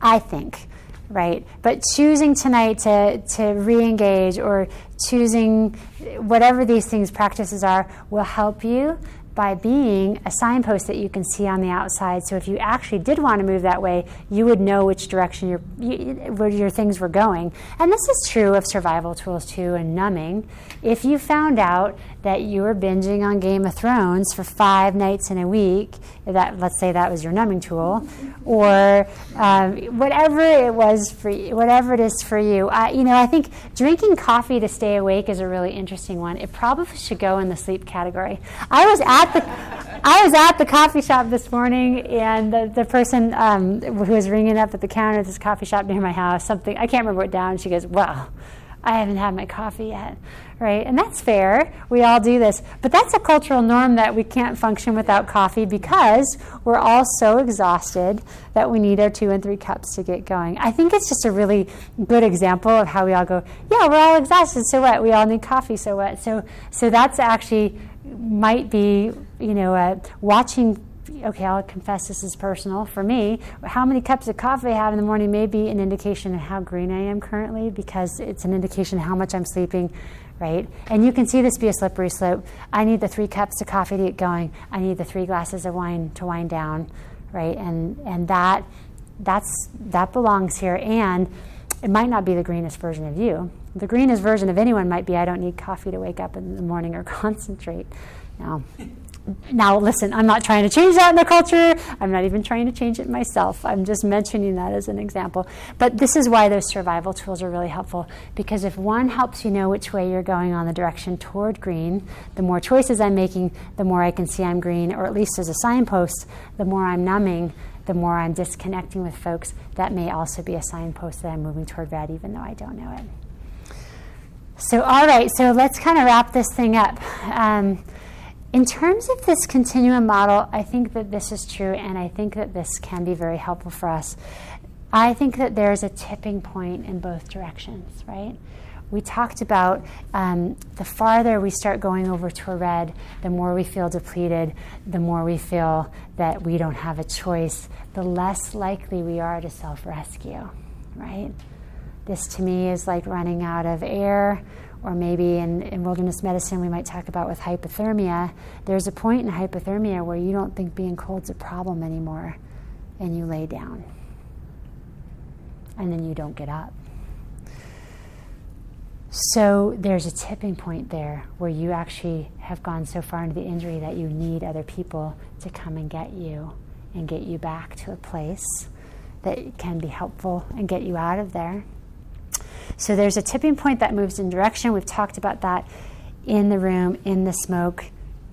Speaker 2: I think, right? But choosing tonight to re-engage, or choosing whatever these practices are, will help you by being a signpost that you can see on the outside. So if you actually did want to move that way, you would know which direction where your things were going. And this is true of survival tools too, and numbing. If you found out that you were binging on Game of Thrones for 5 nights in a week, let's say that was your numbing tool, or whatever it is for you. I think drinking coffee to stay awake is a really interesting one. It probably should go in the sleep category. I was at the coffee shop this morning, and the person who was ringing up at the counter at this coffee shop near my house, I can't remember what down, she goes, well, I haven't had my coffee yet, right? And that's fair. We all do this. But that's a cultural norm that we can't function without coffee, because we're all so exhausted that we need our 2 and 3 cups to get going. I think it's just a really good example of how we all go, yeah, we're all exhausted, so what? We all need coffee, so what? So that's actually might be, watching. Okay, I'll confess this is personal for me. How many cups of coffee I have in the morning may be an indication of how green I am currently, because it's an indication of how much I'm sleeping, right? And you can see this be a slippery slope. I need the 3 cups of coffee to get going. I need the 3 glasses of wine to wind down, right? And that belongs here. And it might not be the greenest version of you. The greenest version of anyone might be, I don't need coffee to wake up in the morning or concentrate. Now, listen, I'm not trying to change that in the culture. I'm not even trying to change it myself. I'm just mentioning that as an example. But this is why those survival tools are really helpful, because if one helps you know which way you're going on the direction toward green, the more choices I'm making, the more I can see I'm green, or at least as a signpost, the more I'm numbing, the more I'm disconnecting with folks. That may also be a signpost that I'm moving toward red, even though I don't know it. So, all right, so let's kind of wrap this thing up. In terms of this continuum model, I think that this is true, and I think that this can be very helpful for us. I think that there's a tipping point in both directions, right? We talked about the farther we start going over to a red, the more we feel depleted, the more we feel that we don't have a choice, the less likely we are to self-rescue, right? This to me is like running out of air, or maybe in wilderness medicine we might talk about with hypothermia. There's a point in hypothermia where you don't think being cold's a problem anymore, and you lay down. And then you don't get up. So there's a tipping point there where you actually have gone so far into the injury that you need other people to come and get you back to a place that can be helpful and get you out of there. So there's a tipping point that moves in direction. We've talked about that in the room, in the smoke,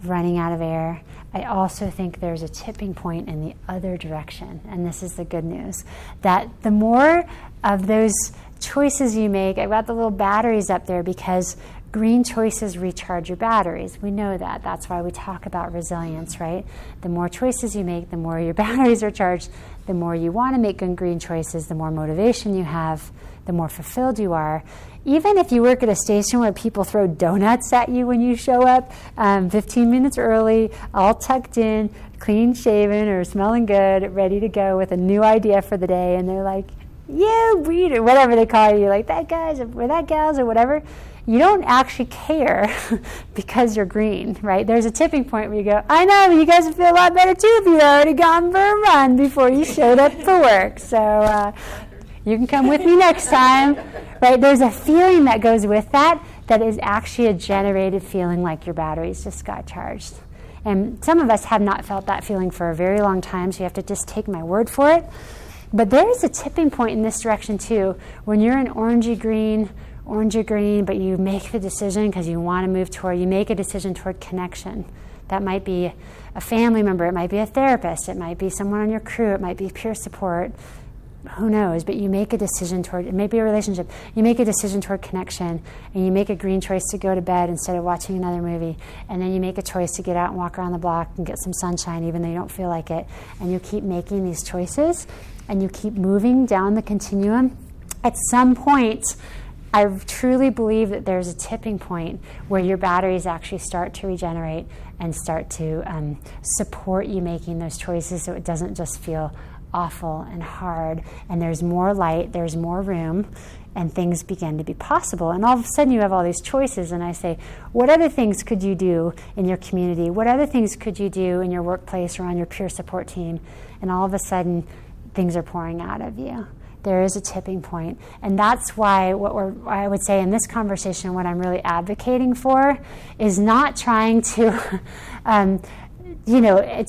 Speaker 2: running out of air. I also think there's a tipping point in the other direction, and this is the good news, that the more of those choices you make, I've got the little batteries up there because green choices recharge your batteries. We know that. That's why we talk about resilience, right? The more choices you make, the more your batteries are charged. The more you want to make good green choices, the more motivation you have, the more fulfilled you are. Even if you work at a station where people throw donuts at you when you show up 15 minutes early, all tucked in, clean shaven or smelling good, ready to go with a new idea for the day, and they're like, you breed, or whatever they call you, like that guy's or that gal's or whatever, you don't actually care because you're green, right? There's a tipping point where you go, I know, you guys would feel a lot better too if you'd already gone for a run before you showed up for work. So you can come with me next time, right? There's a feeling that goes with that is actually a generated feeling like your batteries just got charged. And some of us have not felt that feeling for a very long time, so you have to just take my word for it. But there is a tipping point in this direction too, when you're an orangey green, but you make the decision because you want to move toward, you make a decision toward connection. That might be a family member, it might be a therapist, it might be someone on your crew, it might be peer support, who knows, but you make a decision toward, it may be a relationship, you make a decision toward connection, and you make a green choice to go to bed instead of watching another movie, and then you make a choice to get out and walk around the block and get some sunshine even though you don't feel like it, and you keep making these choices, and you keep moving down the continuum. At some point, I truly believe that there's a tipping point where your batteries actually start to regenerate and start to support you making those choices so it doesn't just feel awful and hard, and there's more light, there's more room, and things begin to be possible. And all of a sudden you have all these choices, and I say, what other things could you do in your community? What other things could you do in your workplace or on your peer support team? And all of a sudden things are pouring out of you. There is a tipping point. And that's why I would say in this conversation, what I'm really advocating for is not trying to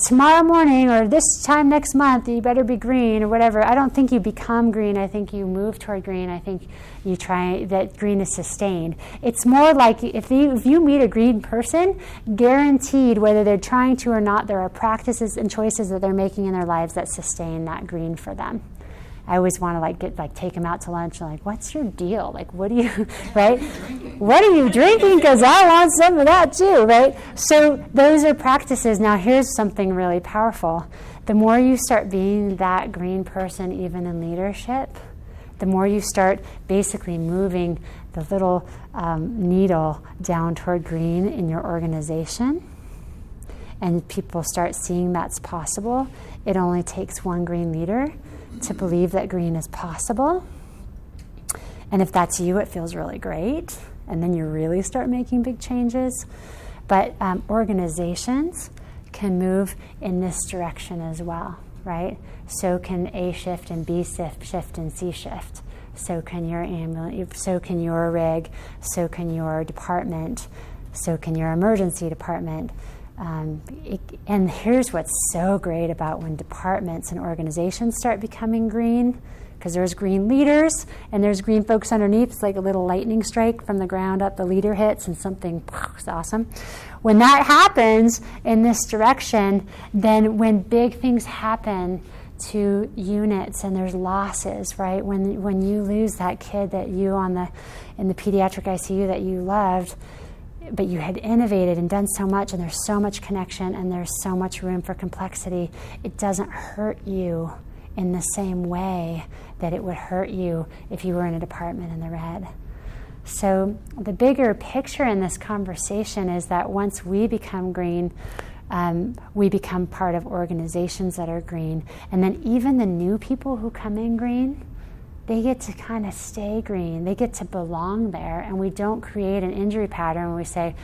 Speaker 2: tomorrow morning or this time next month, you better be green or whatever. I don't think you become green. I think you move toward green. I think you try that green is sustained. It's more like if you meet a green person, guaranteed, whether they're trying to or not, there are practices and choices that they're making in their lives that sustain that green for them. I always want to take them out to lunch and what's your deal? What do you, right? What are you drinking? Because I want some of that too, right? So those are practices. Now here's something really powerful. The more you start being that green person, even in leadership, the more you start basically moving the little needle down toward green in your organization, and people start seeing that's possible. It only takes one green leader to believe that green is possible. And if that's you, it feels really great. And then you really start making big changes. But organizations can move in this direction as well, right? So can A shift and B shift and C shift. So can your ambulance, so can your rig, so can your department, so can your emergency department. And here's what's so great about when departments and organizations start becoming green, because there's green leaders and there's green folks underneath. It's like a little lightning strike from the ground up. The leader hits and something is awesome. When that happens in this direction, then when big things happen to units and there's losses, right? When you lose that kid that you in the pediatric ICU that you loved, but you had innovated and done so much, and there's so much connection and there's so much room for complexity, it doesn't hurt you in the same way that it would hurt you if you were in a department in the red. So the bigger picture in this conversation is that once we become green, we become part of organizations that are green. And then even the new people who come in green, they get to kind of stay green. They get to belong there, and we don't create an injury pattern where we say,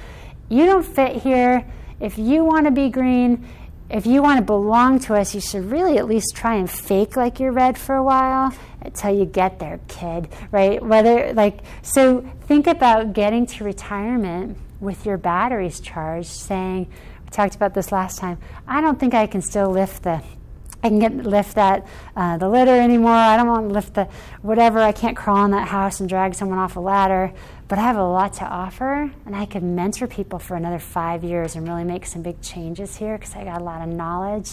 Speaker 2: you don't fit here. If you want to be green, if you want to belong to us, you should really at least try and fake like you're red for a while until you get there, kid, right? So think about getting to retirement with your batteries charged, saying, we talked about this last time, I don't think I can still lift the litter anymore. I don't want to lift the whatever. I can't crawl in that house and drag someone off a ladder. But I have a lot to offer, and I could mentor people for another 5 years and really make some big changes here because I got a lot of knowledge.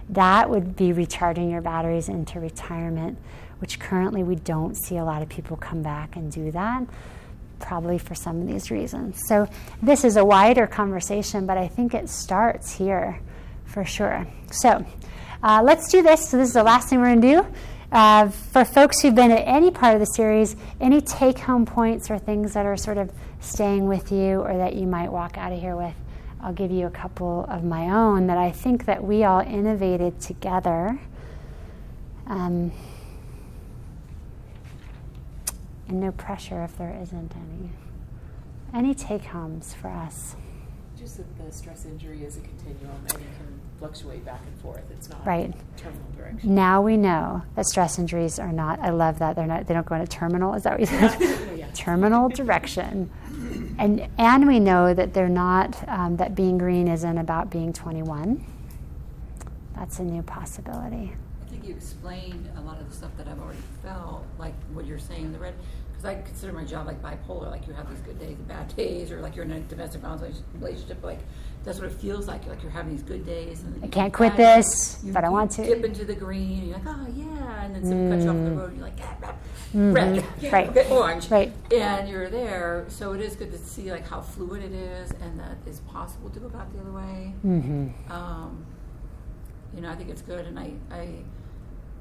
Speaker 2: That would be recharging your batteries into retirement, which currently we don't see a lot of people come back and do that, probably for some of these reasons. So this is a wider conversation, but I think it starts here for sure. So let's do this. So this is the last thing we're going to do. For folks who've been at any part of the series, any take-home points or things that are sort of staying with you or that you might walk out of here with, I'll give you a couple of my own that I think that we all innovated together. And no pressure if there isn't any. Any take-homes for us?
Speaker 1: Just that the stress injury is a continuum and it can fluctuate back and forth. It's not
Speaker 2: Right.
Speaker 1: terminal direction.
Speaker 2: Now we know that stress injuries are not, I love that, they don't go into terminal, is that what you said?
Speaker 1: Yeah.
Speaker 2: Terminal direction. And we know that they're not, that being green isn't about being 21. That's a new possibility.
Speaker 3: I think you explained a lot of the stuff that I've already felt, like what you're saying, the red, because I consider my job like bipolar, like you have these good days and bad days, or like you're in a domestic violence relationship, like that's what it feels like you're having these good days. And
Speaker 2: I can't quit this, but I want to.
Speaker 3: You dip into the green, and you're like, oh yeah, and then someone cuts you off on the road, and you're like, red,
Speaker 2: Right.
Speaker 3: okay, orange,
Speaker 2: Right.
Speaker 3: and you're there. So it is good to see like how fluid it is, and that it's possible to go back the other way.
Speaker 2: Mm-hmm.
Speaker 3: I think it's good, and I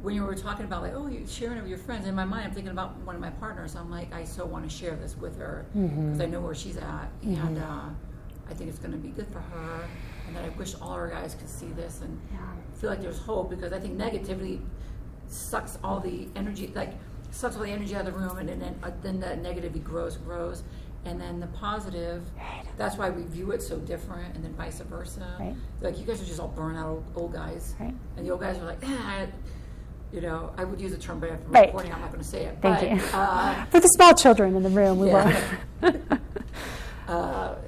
Speaker 3: when you were talking about like, oh, you're sharing it with your friends, in my mind, I'm thinking about one of my partners. I'm like, I so want to share this with her because I know where she's at, and I think it's going to be good for her, and that I wish all our guys could see this and feel like there's hope, because I think negativity sucks all the energy, out of the room, and then that negativity grows, and then the positive.
Speaker 2: Right.
Speaker 3: That's why we view it so different, and then vice versa.
Speaker 2: Right.
Speaker 3: Like you guys are just all burnt out old guys,
Speaker 2: Right.
Speaker 3: and the old guys are like, I would use a term, but for
Speaker 2: Right.
Speaker 3: recording, I'm not going to say it.
Speaker 2: Thank you.
Speaker 3: But,
Speaker 2: For the small children in the room, we won't.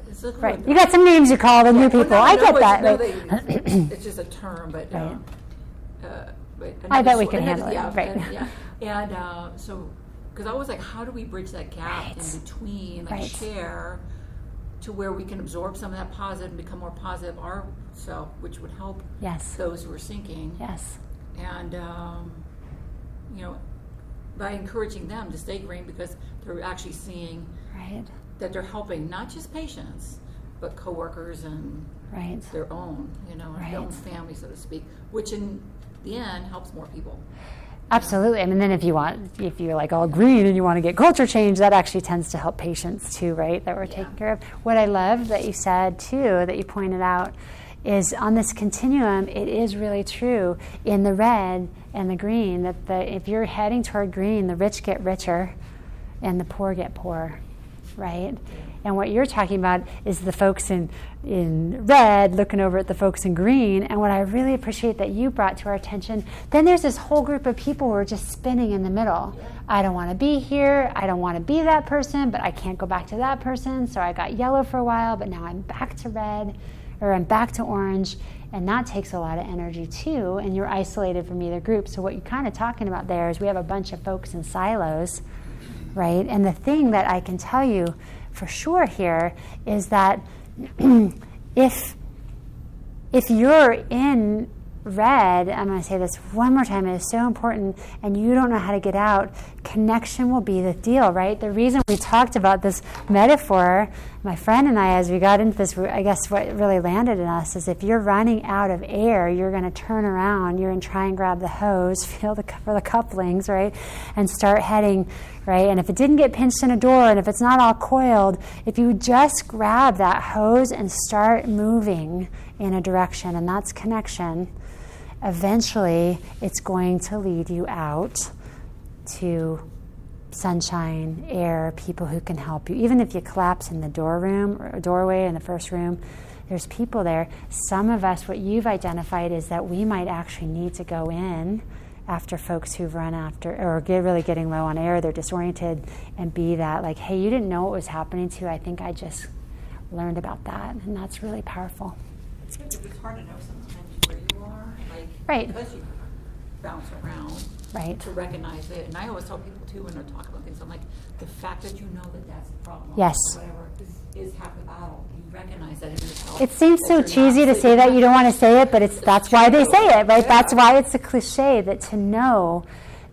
Speaker 3: it's a cool
Speaker 2: Right. You got some names you call the new people. I get that. Right.
Speaker 3: It's just a term, but.
Speaker 2: Right.
Speaker 3: But
Speaker 2: I bet we
Speaker 3: another
Speaker 2: can
Speaker 3: sort-
Speaker 2: handle it.
Speaker 3: yeah,
Speaker 2: Right.
Speaker 3: And so, because I was like, how do we bridge that gap
Speaker 2: Right.
Speaker 3: in between, like
Speaker 2: Right.
Speaker 3: share, to where we can absorb some of that positive and become more positive ourselves, which would help
Speaker 2: Yes.
Speaker 3: those who are sinking.
Speaker 2: Yes.
Speaker 3: And by encouraging them to stay green, because they're actually seeing
Speaker 2: Right.
Speaker 3: that they're helping not just patients, but coworkers and
Speaker 2: Right.
Speaker 3: their own, their own
Speaker 2: Right.
Speaker 3: family, so to speak, which in the end helps more people.
Speaker 2: Absolutely. I mean, then if you're like all green and you want to get culture change, that actually tends to help patients too, right? That we're taking care of. What I love that you said too, that you pointed out, is on this continuum, it is really true in the red and the green that if you're heading toward green, the rich get richer and the poor get poorer, right? And what you're talking about is the folks in red looking over at the folks in green. And what I really appreciate that you brought to our attention, then there's this whole group of people who are just spinning in the middle. Yeah. I don't want to be here. I don't want to be that person, but I can't go back to that person. So I got yellow for a while, but now I'm back to red, or I'm back to orange. And that takes a lot of energy too. And you're isolated from either group. So what you're kind of talking about there is we have a bunch of folks in silos, right? And the thing that I can tell you for sure here is that if you're in red, I'm going to say this one more time, it is so important, and you don't know how to get out, connection will be the deal, right? The reason we talked about this metaphor, my friend and I, as we got into this, I guess what really landed in us is if you're running out of air, you're going to turn around, you're going to try and grab the hose, feel for the couplings, right, and start heading, right? And if it didn't get pinched in a door, and if it's not all coiled, if you just grab that hose and start moving in a direction, and that's connection, eventually it's going to lead you out to sunshine, air, people who can help you. Even if you collapse in the doorway in the first room, there's people there. Some of us, what you've identified is that we might actually need to go in after folks who've run after or really getting low on air, they're disoriented, and be that like, hey, you didn't know what was happening to you. I think I just learned about that, and that's really powerful.
Speaker 3: It's hard to know sometimes where you are, like,
Speaker 2: Right.
Speaker 3: because you bounce around,
Speaker 2: Right.
Speaker 3: to recognize it. And I always tell people too when they're talking about things, I'm like, the fact that you know that that's the problem,
Speaker 2: Yes.
Speaker 3: whatever, is half the battle. You recognize that in yourself.
Speaker 2: It seems
Speaker 3: that
Speaker 2: so
Speaker 3: you're not
Speaker 2: cheesy to say
Speaker 3: sleeping.
Speaker 2: that you don't want to say it, but that's why they say it, right?
Speaker 3: Yeah.
Speaker 2: That's why it's a cliche, that to know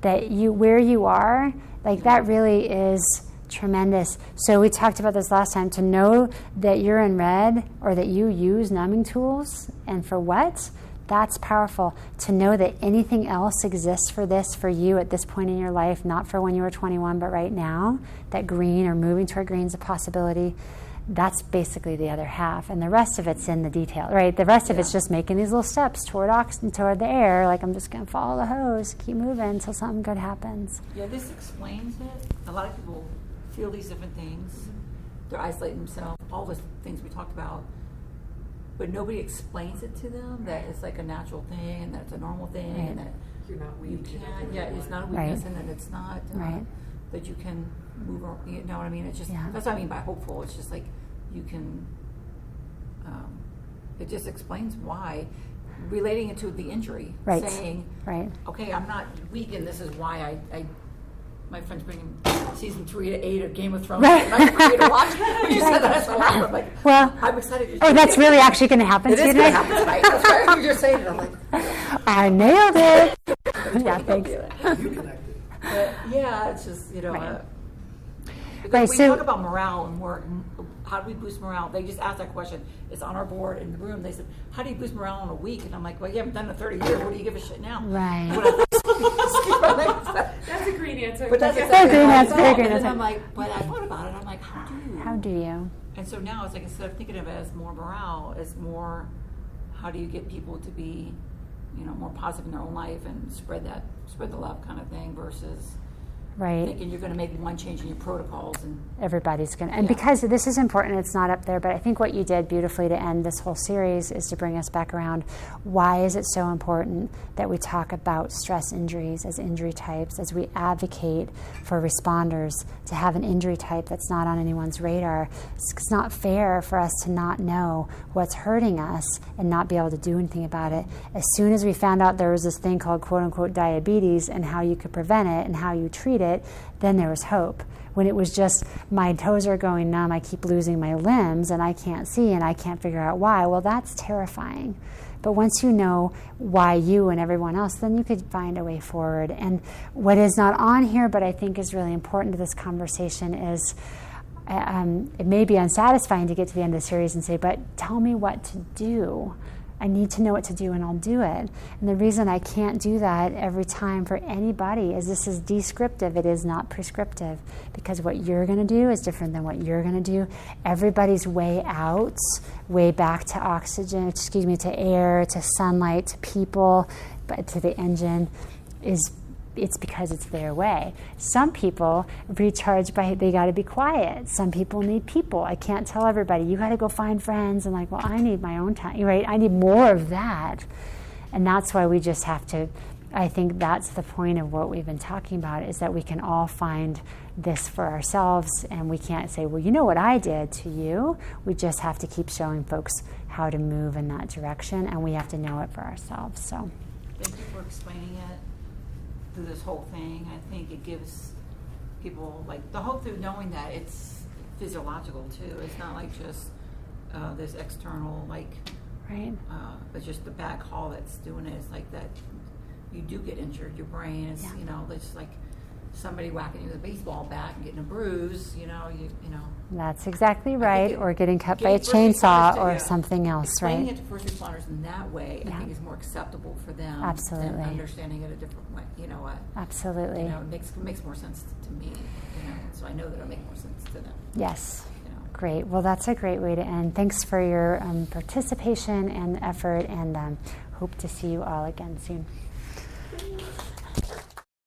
Speaker 2: that where you are, like that really is tremendous. So we talked about this last time, to know that you're in red or that you use numbing tools and for what, that's powerful. To know that anything else exists for you at this point in your life, not for when you were 21, but right now, that green or moving toward green is a possibility. That's basically the other half, and the rest of it's in the detail, right? The rest of it's just making these little steps toward the air. Like, I'm just going to follow the hose, keep moving until something good happens.
Speaker 3: Yeah, this explains it. A lot of people feel these different things, they're isolating themselves, all the things we talked about. But nobody explains it to them that it's like a natural thing and that it's a normal thing and that
Speaker 1: You're not
Speaker 3: you
Speaker 1: weak.
Speaker 3: can't, it's not a weakness and that it's not, that you can move, you know what I mean? It's just, that's what I mean by hopeful. It's just like you can, it just explains why, relating it to the injury, saying, okay, I'm not weak and this is why I my friend's bringing season 3 to 8 of Game of Thrones. Like, for me to watch. When you said that, I said, wow. I'm like,
Speaker 2: well,
Speaker 3: I'm excited.
Speaker 2: Oh, that's really actually going to happen
Speaker 3: tonight?
Speaker 2: It is going to happen
Speaker 3: tonight. That's why you just saying it. I'm like,
Speaker 2: I nailed it. Yeah, thanks.
Speaker 4: You connected.
Speaker 3: But, yeah, it's just, you know.
Speaker 2: Right,
Speaker 3: we
Speaker 2: so
Speaker 3: talk about morale and work. How do we boost morale? They just asked that question. It's on our board in the room. They said, how do you boost morale in a week? And I'm like, well, you haven't done it in 30 years. What do you give a shit now?
Speaker 2: Right.
Speaker 1: That's a great answer.
Speaker 3: But that's
Speaker 2: exactly
Speaker 3: And then I'm like, but I thought about it. I'm like,
Speaker 2: how do you?
Speaker 3: And so now it's like, instead of thinking of it as more morale, it's more, how do you get people to be, you know, more positive in their own life and spread the love kind of thing versus thinking you're going to make one change in your protocols and
Speaker 2: everybody's going to. And because this is important, it's not up there, but I think what you did beautifully to end this whole series is to bring us back around. Why is it so important that we talk about stress injuries as injury types, as we advocate for responders to have an injury type that's not on anyone's radar? It's not fair for us to not know what's hurting us and not be able to do anything about it. As soon as we found out there was this thing called quote-unquote diabetes and how you could prevent it and how you treat it, then there was hope. When it was just, my toes are going numb, I keep losing my limbs, and I can't see, and I can't figure out why, well, that's terrifying. But once you know why you and everyone else, then you could find a way forward. And what is not on here, but I think is really important to this conversation is, it may be unsatisfying to get to the end of the series and say, but tell me what to do. I need to know what to do and I'll do it. And the reason I can't do that every time for anybody is this is descriptive, it is not prescriptive. Because what you're going to do is different than what you're going to do. Everybody's way out, way back to oxygen, to air, to sunlight, to people, but to the engine it's because it's their way. Some people recharge by, they got to be quiet. Some people need people. I can't tell everybody, you got to go find friends. And like, well, I need my own time, right? I need more of that. And that's why we just have to, I think that's the point of what we've been talking about, is that we can all find this for ourselves. And we can't say, well, you know what I did to you. We just have to keep showing folks how to move in that direction. And we have to know it for ourselves. So
Speaker 3: thank you for explaining it. Through this whole thing, I think it gives people like the hope through knowing that it's physiological too. It's not like just this external but just the back hall that's doing it. It's like that you do get injured. Your brain is, you know, it's like somebody whacking you with a baseball bat and getting a bruise. You know.
Speaker 2: That's exactly right. Or getting cut by a chainsaw or something else,
Speaker 3: Explaining
Speaker 2: right?
Speaker 3: it to first responders in that way, I think, is more acceptable for them.
Speaker 2: Absolutely.
Speaker 3: Than understanding it a different way. You know what?
Speaker 2: Absolutely.
Speaker 3: You know, it makes more sense to me. You know, so I know that it'll make more sense to them.
Speaker 2: Yes.
Speaker 3: You know.
Speaker 2: Great. Well, that's a great way to end. Thanks for your participation and effort, and hope to see you all again soon.